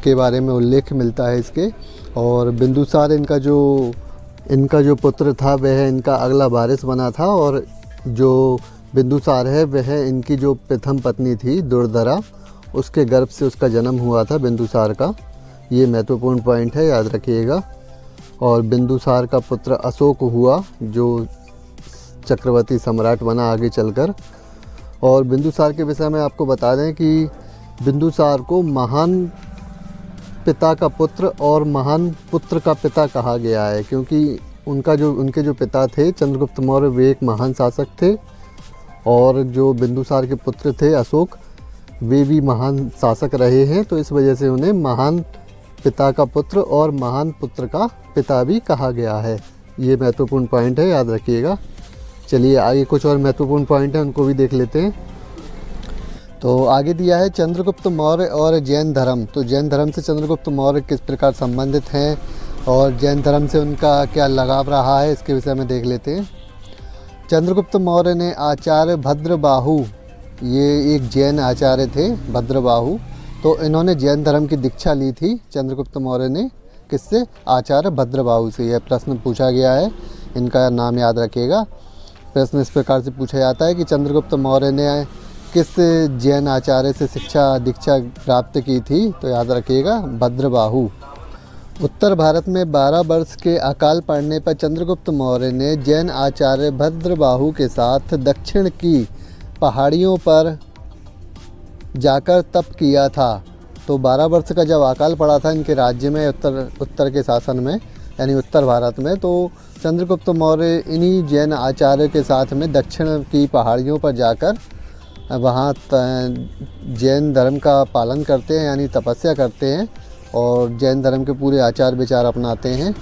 के बारे में उल्लेख मिलता है इसके। और बिंदुसार इनका जो पुत्र था वह इनका अगला वारिस बना था और जो बिंदुसार है वह इनकी जो प्रथम पत्नी थी दुर्धरा, उसके गर्भ से उसका जन्म हुआ था बिंदुसार का। ये महत्वपूर्ण पॉइंट है, याद रखिएगा। और बिंदुसार का पुत्र अशोक हुआ जो चक्रवर्ती सम्राट बना आगे चलकर। और बिंदुसार के विषय में आपको बता दें कि बिंदुसार को महान पिता का पुत्र और महान पुत्र का पिता कहा गया है, क्योंकि उनके जो पिता थे चंद्रगुप्त मौर्य वे एक महान शासक थे और जो बिंदुसार के पुत्र थे अशोक वे भी महान शासक रहे हैं। तो इस वजह से उन्हें महान पिता का पुत्र और महान पुत्र का पिता भी कहा गया है। ये महत्वपूर्ण पॉइंट है, याद रखिएगा। चलिए आगे कुछ और महत्वपूर्ण पॉइंट हैं उनको भी देख लेते हैं। तो आगे दिया है चंद्रगुप्त मौर्य और जैन धर्म। तो जैन धर्म से चंद्रगुप्त मौर्य किस प्रकार संबंधित हैं और जैन धर्म से उनका क्या लगाव रहा है, इसके विषय में देख लेते हैं। चंद्रगुप्त मौर्य ने आचार्य भद्रबाहु, ये एक जैन आचार्य थे भद्रबाहु, तो इन्होंने जैन धर्म की दीक्षा ली थी चंद्रगुप्त मौर्य ने। किससे? आचार्य भद्रबाहु से। यह प्रश्न पूछा गया है, इनका नाम याद रखिएगा। प्रश्न इस प्रकार से पूछा जाता है कि चंद्रगुप्त मौर्य ने किस जैन आचार्य से दीक्षा प्राप्त की थी, तो याद रखिएगा भद्रबाहु। उत्तर भारत में 12 वर्ष के अकाल पड़ने पर चंद्रगुप्त मौर्य ने जैन आचार्य भद्रबाहु के साथ दक्षिण की पहाड़ियों पर जाकर तप किया था। तो 12 वर्ष का जब अकाल पड़ा था इनके राज्य में, उत्तर के शासन में यानी उत्तर भारत में, तो चंद्रगुप्त मौर्य इन्हीं जैन आचार्य के साथ में दक्षिण की पहाड़ियों पर जाकर वहाँ जैन धर्म का पालन करते हैं यानी तपस्या करते हैं और जैन धर्म के पूरे आचार विचार अपनाते हैं।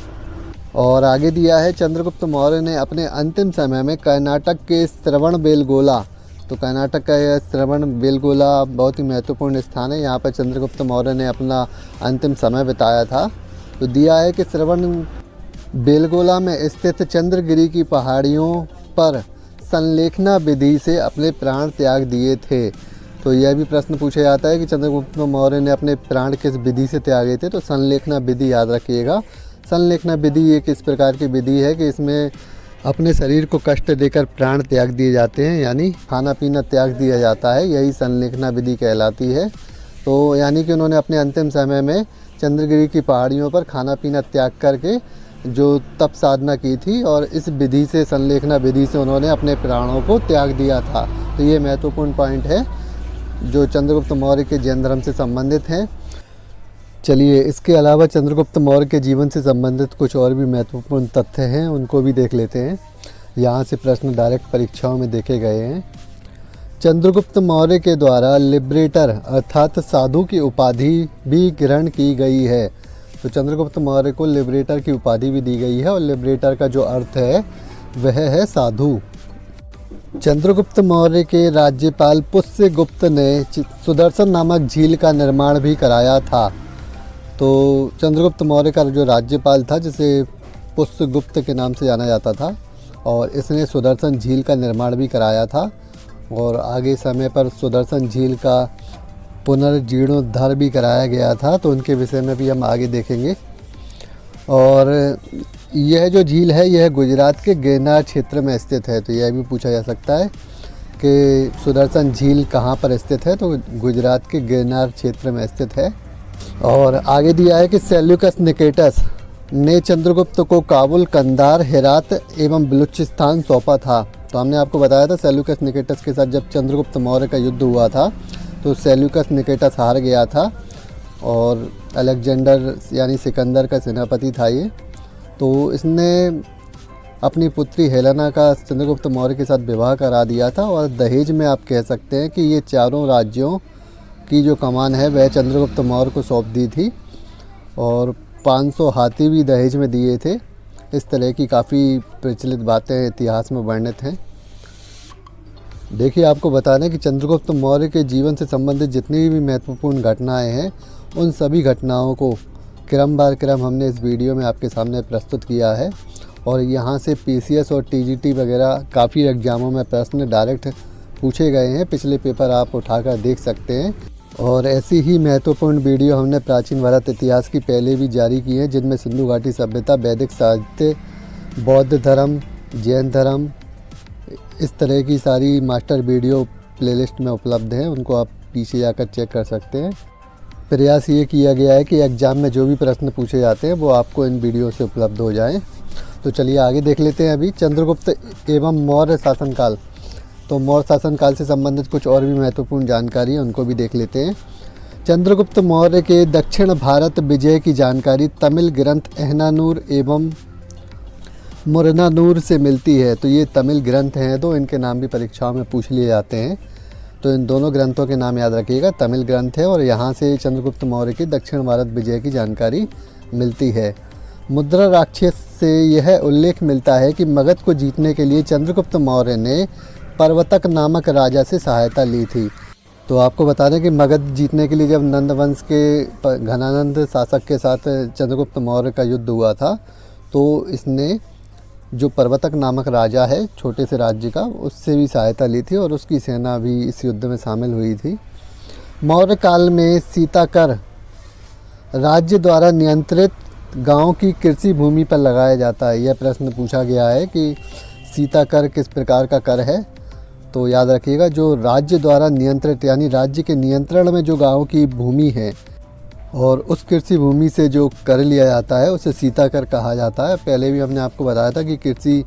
और आगे दिया है चंद्रगुप्त मौर्य ने अपने अंतिम समय में कर्नाटक के श्रवणबेलगोला तो कर्नाटक का यह श्रवणबेलगोला बहुत ही महत्वपूर्ण स्थान है। यहाँ पर चंद्रगुप्त मौर्य ने अपना अंतिम समय बिताया था। तो दिया है कि श्रवणबेलगोला में स्थित चंद्रगिरी की पहाड़ियों पर संलेखना विधि से अपने प्राण त्याग दिए थे। तो यह भी प्रश्न पूछा जाता है कि चंद्रगुप्त मौर्य ने अपने प्राण किस विधि से त्यागे थे। तो संलेखना विधि याद रखिएगा। संलेखना विधि एक इस प्रकार की विधि है कि इसमें अपने शरीर को कष्ट देकर प्राण त्याग दिए जाते हैं, यानी खाना पीना त्याग दिया जाता है, यही संलेखना विधि कहलाती है। तो यानी कि उन्होंने अपने अंतिम समय में चंद्रगिरी की पहाड़ियों पर खाना पीना त्याग करके जो तप साधना की थी और इस विधि से, संलेखना विधि से उन्होंने अपने प्राणों को त्याग दिया था। तो ये महत्वपूर्ण पॉइंट है जो चंद्रगुप्त मौर्य के जैन धर्म से संबंधित हैं। चलिए, इसके अलावा चंद्रगुप्त मौर्य के जीवन से संबंधित कुछ और भी महत्वपूर्ण तथ्य हैं, उनको भी देख लेते हैं। यहाँ से प्रश्न डायरेक्ट परीक्षाओं में देखे गए हैं। चंद्रगुप्त मौर्य के द्वारा लिबरेटर अर्थात साधु की उपाधि भी ग्रहण की गई है। तो चंद्रगुप्त मौर्य को लिबरेटर की उपाधि भी दी गई है और लिबरेटर का जो अर्थ है वह है साधु। चंद्रगुप्त मौर्य के राज्यपाल पुष्यगुप्त ने सुदर्शन नामक झील का निर्माण भी कराया था। तो चंद्रगुप्त मौर्य का जो राज्यपाल था, जिसे पुष्यगुप्त के नाम से जाना जाता था, और इसने सुदर्शन झील का निर्माण भी कराया था और आगे समय पर सुदर्शन झील का पुनर्जीर्णोद्धार भी कराया गया था। तो उनके विषय में भी हम आगे देखेंगे। और यह जो झील है यह गुजरात के गिरनार क्षेत्र में स्थित है। तो यह भी पूछा जा सकता है कि सुदर्शन झील कहाँ पर स्थित है। तो गुजरात के गिरनार क्षेत्र में स्थित है। और आगे दिया है कि सेल्यूकस निकेटस ने चंद्रगुप्त को काबुल, कंधार, हेरात एवं बलूचिस्तान सौंपा था। तो हमने आपको बताया था सेल्यूकस निकेटस के साथ जब चंद्रगुप्त मौर्य का युद्ध हुआ था तो सेल्यूकस निकेटस हार गया था और अलेक्जेंडर यानी सिकंदर का सेनापति था ये। तो इसने अपनी पुत्री हेलेना का चंद्रगुप्त मौर्य के साथ विवाह करा दिया था और दहेज में आप कह सकते हैं कि ये चारों राज्यों की जो कमान है वह चंद्रगुप्त मौर्य को सौंप दी थी और 500 हाथी भी दहेज में दिए थे। इस तरह की काफ़ी प्रचलित बातें इतिहास में वर्णित हैं। देखिए, आपको बता दें कि चंद्रगुप्त मौर्य के जीवन से संबंधित जितनी भी महत्वपूर्ण घटनाएं हैं उन सभी घटनाओं को क्रम बार क्रम हमने इस वीडियो में आपके सामने प्रस्तुत किया है। और यहाँ से पीसीएस और टीजीटी वगैरह काफ़ी एग्जामों में प्रश्न डायरेक्ट पूछे गए हैं। पिछले पेपर आप उठाकर देख सकते हैं। और ऐसी ही महत्वपूर्ण वीडियो हमने प्राचीन भारत इतिहास की पहले भी जारी की है, जिनमें सिंधु घाटी सभ्यता, वैदिक साहित्य, बौद्ध धर्म, जैन धर्म, इस तरह की सारी मास्टर वीडियो प्लेलिस्ट में उपलब्ध हैं। उनको आप पीछे जाकर चेक कर सकते हैं। प्रयास ये किया गया है कि एग्ज़ाम में जो भी प्रश्न पूछे जाते हैं वो आपको इन वीडियो से उपलब्ध हो जाएं। तो चलिए आगे देख लेते हैं। अभी चंद्रगुप्त एवं मौर्य शासनकाल। तो मौर्य शासनकाल से संबंधित कुछ और भी महत्वपूर्ण जानकारी है, उनको भी देख लेते हैं। चंद्रगुप्त मौर्य के दक्षिण भारत विजय की जानकारी तमिल ग्रंथ अहनानूर एवं मुरनानूर से मिलती है। तो ये तमिल ग्रंथ हैं, तो इनके नाम भी परीक्षाओं में पूछ लिए जाते हैं। तो इन दोनों ग्रंथों के नाम याद रखिएगा। तमिल ग्रंथ है और यहाँ से चंद्रगुप्त मौर्य की दक्षिण भारत विजय की जानकारी मिलती है। मुद्रा राक्षस से यह उल्लेख मिलता है कि मगध को जीतने के लिए चंद्रगुप्त मौर्य ने पर्वतक नामक राजा से सहायता ली थी। तो आपको बता दें कि मगध जीतने के लिए जब नंद वंश के घनानंद शासक के साथ चंद्रगुप्त मौर्य का युद्ध हुआ था तो इसने जो पर्वतक नामक राजा है छोटे से राज्य का, उससे भी सहायता ली थी और उसकी सेना भी इस युद्ध में शामिल हुई थी। मौर्य काल में सीताकर राज्य द्वारा नियंत्रित गांव की कृषि भूमि पर लगाया जाता है। यह प्रश्न पूछा गया है कि सीताकर किस प्रकार का कर है। तो याद रखिएगा, जो राज्य द्वारा नियंत्रित यानी राज्य के नियंत्रण में जो गांव की भूमि है और उस कृषि भूमि से जो कर लिया जाता है उसे सीताकर कहा जाता है। पहले भी हमने आपको बताया था कि कृषि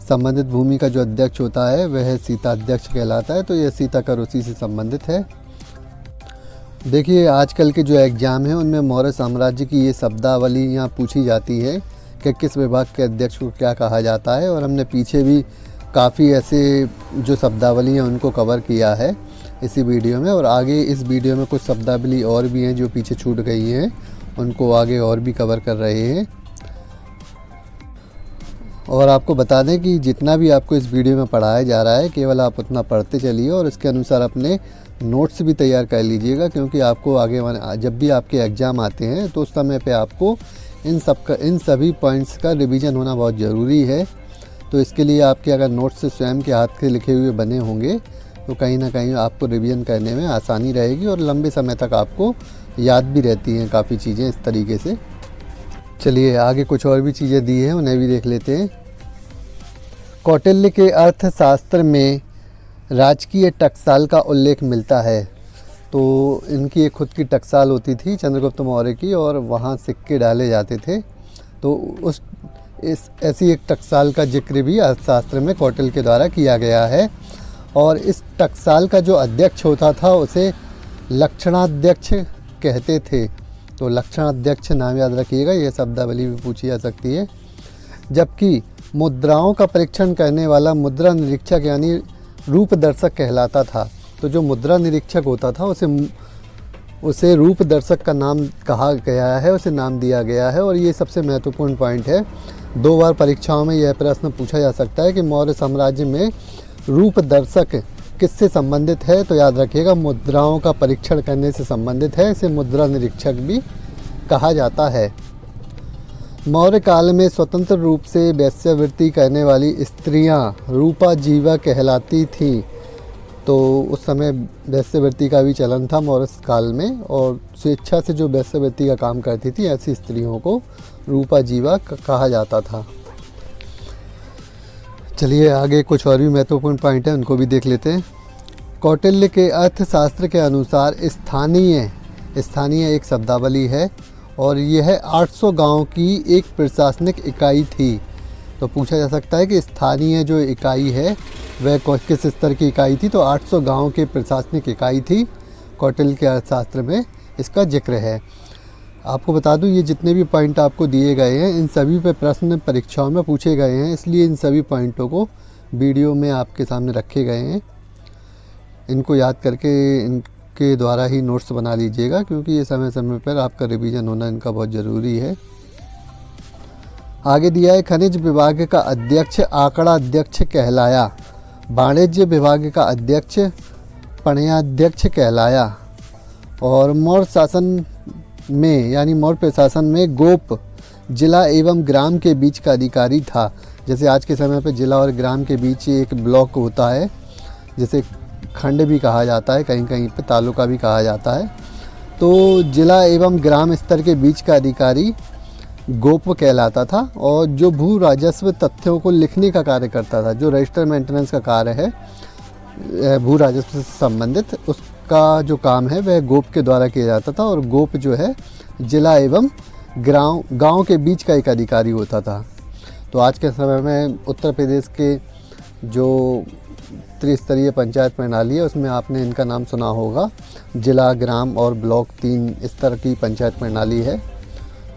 संबंधित भूमि का जो अध्यक्ष होता है वह सीताध्यक्ष कहलाता है। तो यह सीताकर उसी से संबंधित है। देखिए, आजकल के जो एग्ज़ाम हैं उनमें मौर्य साम्राज्य की ये शब्दावली यहाँ पूछी जाती है कि किस विभाग के अध्यक्ष को क्या कहा जाता है। और हमने पीछे भी काफ़ी ऐसे जो शब्दावली हैं उनको कवर किया है इसी वीडियो में। और आगे इस वीडियो में कुछ शब्दावली और भी हैं जो पीछे छूट गई हैं, उनको आगे और भी कवर कर रहे हैं। और आपको बता दें कि जितना भी आपको इस वीडियो में पढ़ाया जा रहा है केवल आप उतना पढ़ते चलिए और इसके अनुसार अपने नोट्स भी तैयार कर लीजिएगा, क्योंकि आपको आगे जब भी आपके एग्ज़ाम आते हैं तो उस समय पे आपको इन सभी पॉइंट्स का रिवीजन होना बहुत ज़रूरी है। तो इसके लिए आपके अगर नोट्स स्वयं के हाथ के लिखे हुए बने होंगे तो कहीं ना कहीं आपको रिवीजन करने में आसानी रहेगी और लंबे समय तक आपको याद भी रहती हैं काफ़ी चीज़ें इस तरीके से। चलिए आगे कुछ और भी चीज़ें दी हैं, उन्हें भी देख लेते हैं। कौटिल्य के अर्थशास्त्र में राजकीय टकसाल का उल्लेख मिलता है। तो इनकी एक खुद की टकसाल होती थी चंद्रगुप्त मौर्य की, और वहाँ सिक्के डाले जाते थे। तो ऐसी एक टकसाल का जिक्र भी अर्थशास्त्र में कौटिल्य के द्वारा किया गया है। और इस टकसाल का जो अध्यक्ष होता था उसे लक्षणाध्यक्ष कहते थे। तो लक्षणाध्यक्ष नाम याद रखिएगा, यह शब्दावली भी पूछी जा सकती है। जबकि मुद्राओं का परीक्षण करने वाला मुद्रा निरीक्षक यानी रूप दर्शक कहलाता था। तो जो मुद्रा निरीक्षक होता था उसे रूप दर्शक का नाम कहा गया है, उसे नाम दिया गया है। और ये सबसे महत्वपूर्ण पॉइंट है, 2 बार परीक्षाओं में यह प्रश्न पूछा जा सकता है कि मौर्य साम्राज्य में रूप दर्शक किससे संबंधित है। तो याद रखिएगा मुद्राओं का परीक्षण करने से संबंधित है, इसे मुद्रा निरीक्षक भी कहा जाता है। मौर्य काल में स्वतंत्र रूप से वेश्यावृत्ति करने वाली स्त्रियां रूपा जीवा कहलाती थीं। तो उस समय वेश्यावृत्ति का भी चलन था मौर्य काल में, और स्वेच्छा से जो वेश्यावृत्ति का काम करती थी ऐसी स्त्रियों को रूपा जीवा कहा जाता था। चलिए आगे कुछ और भी महत्वपूर्ण पॉइंट है, उनको भी देख लेते हैं। कौटिल्य के अर्थशास्त्र के अनुसार स्थानीय एक शब्दावली है और यह 800 गांव की एक प्रशासनिक इकाई थी। तो पूछा जा सकता है कि स्थानीय जो इकाई है वह किस स्तर की इकाई थी। तो 800 गांव के प्रशासनिक इकाई थी। कौटिल्य के अर्थशास्त्र में इसका जिक्र है। आपको बता दूं ये जितने भी पॉइंट आपको दिए गए हैं इन सभी पे प्रश्न परीक्षाओं में पूछे गए हैं, इसलिए इन सभी पॉइंटों को वीडियो में आपके सामने रखे गए हैं। इनको याद करके इनके द्वारा ही नोट्स बना लीजिएगा, क्योंकि ये समय समय पर आपका रिवीजन होना इनका बहुत ज़रूरी है। आगे दिया है खनिज विभाग का अध्यक्ष आंकड़ा अध्यक्ष कहलाया, वाणिज्य विभाग का अध्यक्ष पणयाध्यक्ष कहलाया। और मौर्य शासन में यानी मौर्य प्रशासन में गोप जिला एवं ग्राम के बीच का अधिकारी था। जैसे आज के समय पे जिला और ग्राम के बीच एक ब्लॉक होता है, जिसे खंड भी कहा जाता है, कहीं कहीं पे तालुका भी कहा जाता है। तो जिला एवं ग्राम स्तर के बीच का अधिकारी गोप कहलाता था। और जो भू राजस्व तथ्यों को लिखने का कार्य करता था, जो रजिस्टर मेंटेनेंस का कार्य है भू राजस्व से संबंधित, उसका जो काम है वह गोप के द्वारा किया जाता था। और गोप जो है जिला एवं गांव के बीच का एक अधिकारी होता था। तो आज के समय में उत्तर प्रदेश के जो त्रिस्तरीय पंचायत प्रणाली है उसमें आपने इनका नाम सुना होगा। जिला, ग्राम और ब्लॉक 3 स्तर की पंचायत प्रणाली है।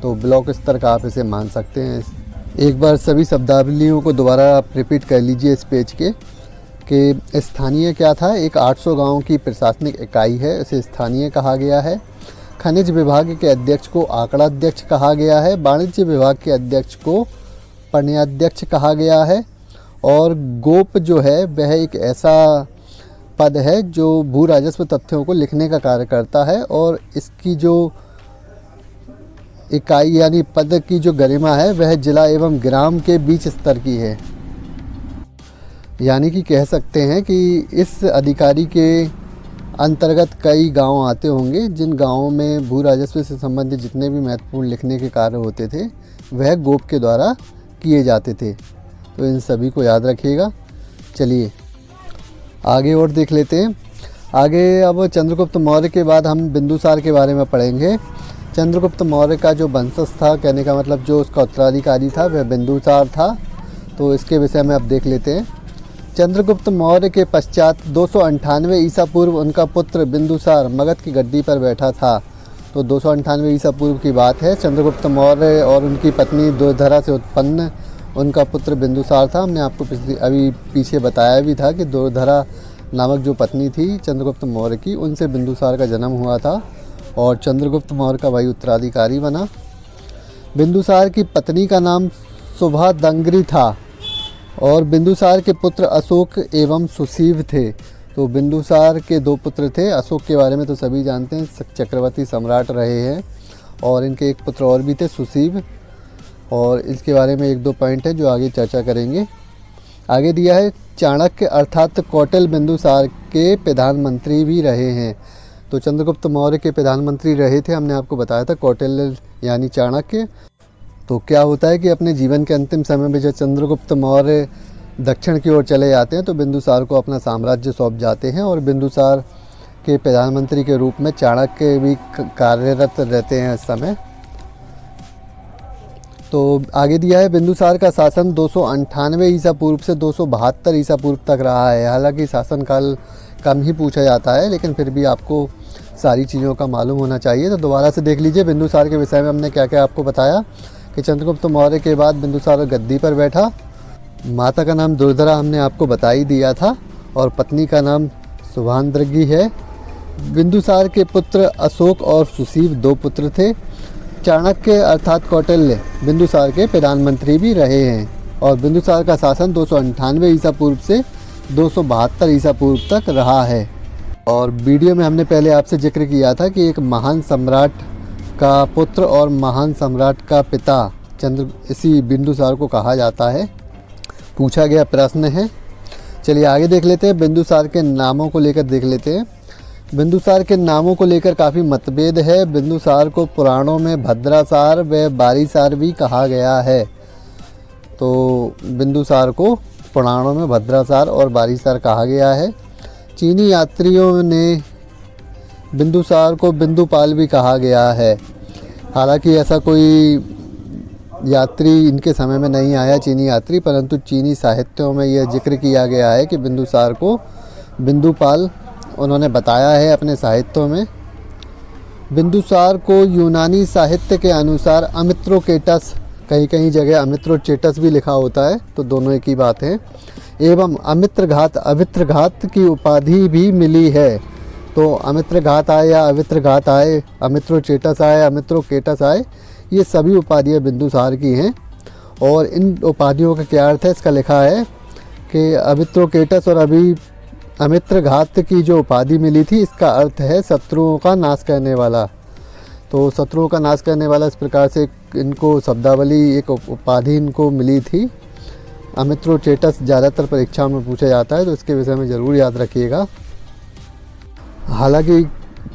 तो ब्लॉक स्तर का आप इसे मान सकते हैं। एक बार सभी शब्दावलियों को दोबारा आप रिपीट कर लीजिए इस पेज के कि स्थानीय क्या था, एक 800 गांव की प्रशासनिक इकाई है, इसे स्थानीय कहा गया है। खनिज विभाग के अध्यक्ष को आंकड़ा अध्यक्ष कहा गया है। वाणिज्य विभाग के अध्यक्ष को पणयाध्यक्ष कहा गया है। और गोप जो है वह एक ऐसा पद है जो भू राजस्व तथ्यों को लिखने का कार्य करता है। और इसकी जो इकाई यानी पद की जो गरिमा है वह जिला एवं ग्राम के बीच स्तर की है। यानी कि कह सकते हैं कि इस अधिकारी के अंतर्गत कई गांव आते होंगे, जिन गांवों में भू राजस्व से संबंधित जितने भी महत्वपूर्ण लिखने के कार्य होते थे वह गोप के द्वारा किए जाते थे। तो इन सभी को याद रखिएगा। चलिए आगे और देख लेते हैं। आगे अब चंद्रगुप्त मौर्य के बाद हम बिंदुसार के बारे में पढ़ेंगे। चंद्रगुप्त मौर्य का जो वंशज था, कहने का मतलब जो उसका उत्तराधिकारी था वह बिंदुसार था। तो इसके विषय में अब देख लेते हैं। चंद्रगुप्त मौर्य के पश्चात 298 ईसा पूर्व उनका पुत्र बिंदुसार मगध की गद्दी पर बैठा था। तो 298 ईसा पूर्व की बात है। चंद्रगुप्त मौर्य और उनकी पत्नी दुर्धरा से उत्पन्न उनका पुत्र बिंदुसार था। हमने आपको अभी पीछे बताया भी था कि दुर्धरा नामक जो पत्नी थी चंद्रगुप्त मौर्य की, उनसे बिंदुसार का जन्म हुआ था और चंद्रगुप्त मौर्य का भाई उत्तराधिकारी बना। बिंदुसार की पत्नी का नाम शुभादंग्री था और बिंदुसार के पुत्र अशोक एवं सुसीव थे। तो बिंदुसार के 2 पुत्र थे। अशोक के बारे में तो सभी जानते हैं, चक्रवर्ती सम्राट रहे हैं। और इनके एक पुत्र और भी थे, सुसीव। और इसके बारे में 1-2 पॉइंट है जो आगे चर्चा करेंगे। आगे दिया है चाणक्य अर्थात कौटिल्य बिंदुसार के प्रधानमंत्री भी रहे हैं। तो चंद्रगुप्त मौर्य के प्रधानमंत्री रहे थे, हमने आपको बताया था, कौटिल्य यानी चाणक्य। तो क्या होता है कि अपने जीवन के अंतिम समय में जब चंद्रगुप्त मौर्य दक्षिण की ओर चले जाते हैं तो बिंदुसार को अपना साम्राज्य सौंप जाते हैं और बिंदुसार के प्रधानमंत्री के रूप में चाणक्य भी कार्यरत रहते हैं इस समय। तो आगे दिया है बिंदुसार का शासन 298 ईसा पूर्व से 272 ईसा पूर्व तक रहा है। हालांकि शासनकाल कम ही पूछा जाता है, लेकिन फिर भी आपको सारी चीज़ों का मालूम होना चाहिए। तो दोबारा से देख लीजिए बिंदुसार के विषय में हमने क्या क्या आपको बताया कि चंद्रगुप्त मौर्य के बाद बिंदुसार गद्दी पर बैठा। माता का नाम दुर्धरा हमने आपको बता ही दिया था और पत्नी का नाम शुभादंग्री है। बिंदुसार के पुत्र अशोक और सुसीव 2 पुत्र थे। चाणक्य अर्थात कौटिल्य बिंदुसार के प्रधानमंत्री भी रहे हैं और बिंदुसार का शासन 298 ईसा पूर्व से 272 ईसा पूर्व तक रहा है। और वीडियो में हमने पहले आपसे जिक्र किया था कि एक महान सम्राट का पुत्र और महान सम्राट का पिता इसी बिंदुसार को कहा जाता है। पूछा गया प्रश्न है। चलिए आगे देख लेते हैं। बिंदुसार के नामों को लेकर देख लेते हैं। बिंदुसार के नामों को लेकर काफ़ी मतभेद है। बिंदुसार को पुराणों में भद्रासार व बारीसार भी कहा गया है। तो बिंदुसार को पुराणों में भद्रासार और बारीसार कहा गया है। चीनी यात्रियों ने बिंदुसार को बिंदुपाल भी कहा गया है। हालांकि ऐसा कोई यात्री इनके समय में नहीं आया, चीनी यात्री, परंतु चीनी साहित्यों में यह जिक्र किया गया है कि बिंदुसार को बिंदुपाल उन्होंने बताया है अपने साहित्यों में। बिंदुसार को यूनानी साहित्य के अनुसार अमित्रोचेटस, कहीं कहीं जगह अमित्रोचेटस भी लिखा होता है, तो दोनों एक ही बात है, एवं अमित्रघात की उपाधि भी मिली है। तो अमित्रघात आए या अवित्रघात आए, अमित्रोचेटस आए, अमित्रोचेटस आए, ये सभी उपाधियाँ बिंदुसार की हैं। और इन उपाधियों का क्या अर्थ है, इसका लिखा है कि अमित्रोचेटस और अमित्रघात की जो उपाधि मिली थी, इसका अर्थ है शत्रुओं का नाश करने वाला। तो शत्रुओं का नाश करने वाला, इस प्रकार से इनको शब्दावली, एक उपाधि इनको मिली थी। अमित्रोचेटस ज़्यादातर परीक्षाओं में पूछा जाता है, तो इसके विषय में ज़रूर याद रखिएगा। हालांकि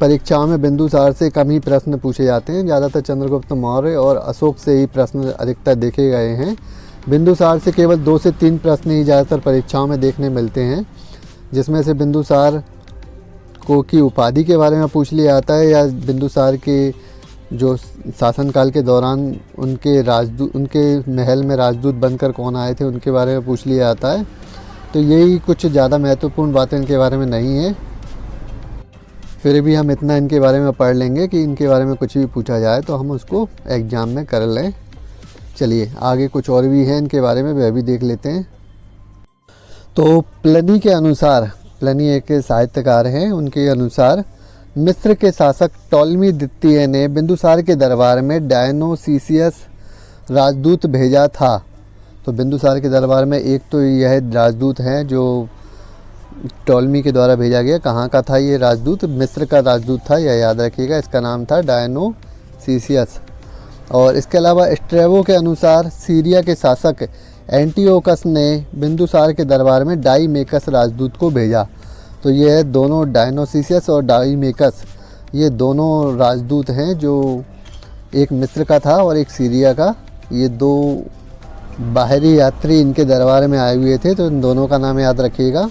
परीक्षाओं में बिंदुसार से कम ही प्रश्न पूछे जाते हैं, ज़्यादातर चंद्रगुप्त मौर्य और अशोक से ही प्रश्न अधिकतर देखे गए हैं। बिंदुसार से केवल 2 से 3 प्रश्न ही ज़्यादातर परीक्षाओं में देखने मिलते हैं, जिसमें से बिंदुसार को की उपाधि के बारे में पूछ लिया जाता है या बिंदुसार के जो शासनकाल के दौरान उनके महल में राजदूत बनकर कौन आए थे उनके बारे में पूछ लिया जाता है। तो यही कुछ ज़्यादा महत्वपूर्ण बातें इनके बारे में नहीं है। फिर भी हम इतना इनके बारे में पढ़ लेंगे कि इनके बारे में कुछ भी पूछा जाए तो हम उसको एग्ज़ाम में कर लें। चलिए आगे कुछ और भी है इनके बारे में, वह भी देख लेते हैं। तो प्लिनी के अनुसार, प्लिनी एक साहित्यकार हैं, उनके अनुसार मिस्र के शासक टॉलमी द्वितीय ने बिंदुसार के दरबार में डायनोसिसियस राजदूत भेजा था। तो बिंदुसार के दरबार में एक तो यह राजदूत हैं जो टॉलमी के द्वारा भेजा गया। कहाँ का था ये राजदूत? मिस्र का राजदूत था, यह याद रखिएगा। इसका नाम था डायनोसिसियस। और इसके अलावा स्ट्रेबो के अनुसार सीरिया के शासक एंटियोकस ने बिंदुसार के दरबार में डाईमेकस राजदूत को भेजा। तो ये दोनों डायनोसिसियस और डाईमेकस, ये दोनों राजदूत हैं, जो एक मिस्र का था और एक सीरिया का। ये 2 बाहरी यात्री इनके दरबार में आए हुए थे, तो इन दोनों का नाम याद रखिएगा।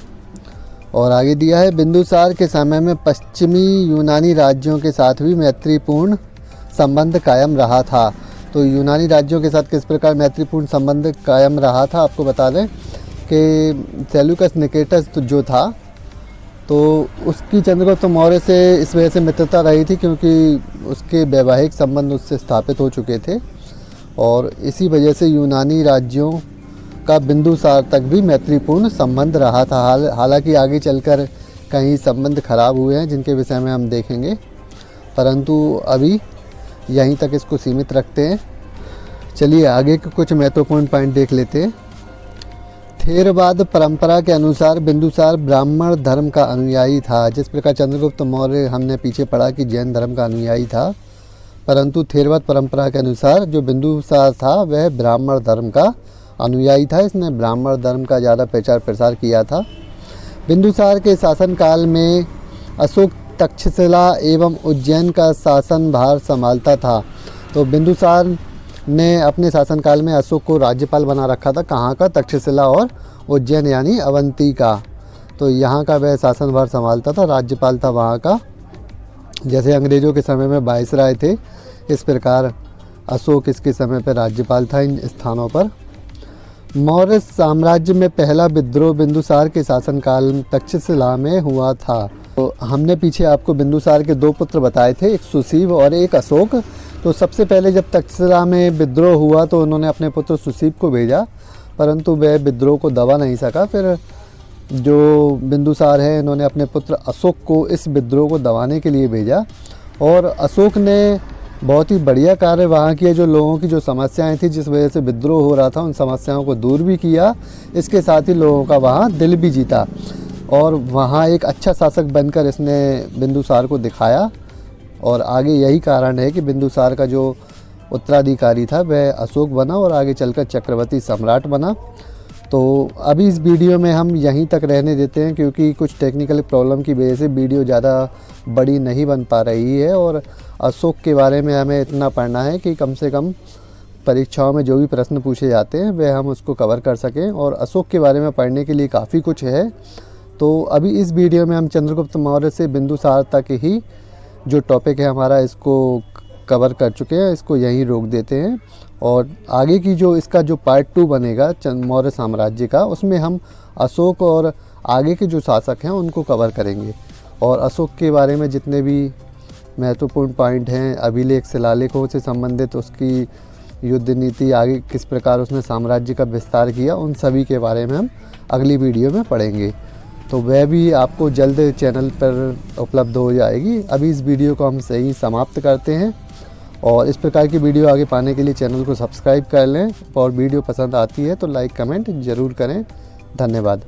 और आगे दिया है बिंदुसार के समय में पश्चिमी यूनानी राज्यों के साथ भी मैत्रीपूर्ण संबंध कायम रहा था। तो यूनानी राज्यों के साथ किस प्रकार मैत्रीपूर्ण संबंध कायम रहा था, आपको बता दें कि सेल्यूकस निकेटस जो था, तो उसकी चंद्रगुप्त मौर्य से इस वजह से मित्रता रही थी क्योंकि उसके वैवाहिक संबंध उससे स्थापित हो चुके थे। और इसी वजह से यूनानी राज्यों का बिंदुसार तक भी मैत्रीपूर्ण संबंध रहा था। हालांकि आगे चलकर कई संबंध खराब हुए हैं जिनके विषय में हम देखेंगे, परंतु अभी यहीं तक इसको सीमित रखते हैं। चलिए आगे के कुछ महत्वपूर्ण पॉइंट देख लेते हैं। थेरवाद परंपरा के अनुसार बिंदुसार ब्राह्मण धर्म का अनुयायी था। जिस प्रकार चंद्रगुप्त मौर्य हमने पीछे पढ़ा कि जैन धर्म का अनुयायी था, परंतु थेरवाद परंपरा के अनुसार जो बिंदुसार था वह ब्राह्मण धर्म का अनुयायी था। इसने ब्राह्मण धर्म का ज़्यादा प्रचार प्रसार किया था। बिंदुसार के शासनकाल में अशोक तक्षशिला एवं उज्जैन का शासन भार संभालता था। तो बिंदुसार ने अपने शासनकाल में अशोक को राज्यपाल बना रखा था। कहाँ का? तक्षशिला और उज्जैन यानी अवंती का। तो यहाँ का वह शासन भार संभालता था, राज्यपाल था वहाँ का। जैसे अंग्रेज़ों के समय में वायसराय थे, इस प्रकार अशोक इसके समय पर राज्यपाल था इन स्थानों पर। मौर्य साम्राज्य में पहला विद्रोह बिंदुसार के शासनकाल में तक्षशिला में हुआ था। तो हमने पीछे आपको बिंदुसार के 2 पुत्र बताए थे, एक सुसीव और एक अशोक। तो सबसे पहले जब तक्षशिला में विद्रोह हुआ तो उन्होंने अपने पुत्र सुसीव को भेजा, परंतु वह विद्रोह को दबा नहीं सका। फिर जो बिंदुसार है इन्होंने अपने पुत्र अशोक को इस विद्रोह को दबाने के लिए भेजा, और अशोक ने बहुत ही बढ़िया कार्य वहाँ किया। जो लोगों की जो समस्याएं थी, जिस वजह से विद्रोह हो रहा था, उन समस्याओं को दूर भी किया। इसके साथ ही लोगों का वहाँ दिल भी जीता, और वहाँ एक अच्छा शासक बनकर इसने बिंदुसार को दिखाया। और आगे यही कारण है कि बिंदुसार का जो उत्तराधिकारी था वह अशोक बना और आगे चलकर चक्रवर्ती सम्राट बना। तो अभी इस वीडियो में हम यहीं तक रहने देते हैं, क्योंकि कुछ टेक्निकल प्रॉब्लम की वजह से वीडियो ज़्यादा बड़ी नहीं बन पा रही है। और अशोक के बारे में हमें इतना पढ़ना है कि कम से कम परीक्षाओं में जो भी प्रश्न पूछे जाते हैं वह हम उसको कवर कर सकें, और अशोक के बारे में पढ़ने के लिए काफ़ी कुछ है। तो अभी इस वीडियो में हम चंद्रगुप्त मौर्य से बिंदुसार तक ही जो टॉपिक है हमारा, इसको कवर कर चुके हैं। इसको यहीं रोक देते हैं, और आगे की जो इसका जो पार्ट 2 बनेगा मौर्य साम्राज्य का, उसमें हम अशोक और आगे के जो शासक हैं उनको कवर करेंगे। और अशोक के बारे में जितने भी महत्वपूर्ण पॉइंट हैं, अभिलेख शिलालेखों से संबंधित, उसकी युद्ध नीति, आगे किस प्रकार उसने साम्राज्य का विस्तार किया, उन सभी के बारे में हम अगली वीडियो में पढ़ेंगे। तो वह भी आपको जल्द चैनल पर उपलब्ध हो जाएगी। अभी इस वीडियो को हम सही समाप्त करते हैं, और इस प्रकार की वीडियो आगे पाने के लिए चैनल को सब्सक्राइब कर लें, और वीडियो पसंद आती है तो लाइक कमेंट ज़रूर करें। धन्यवाद।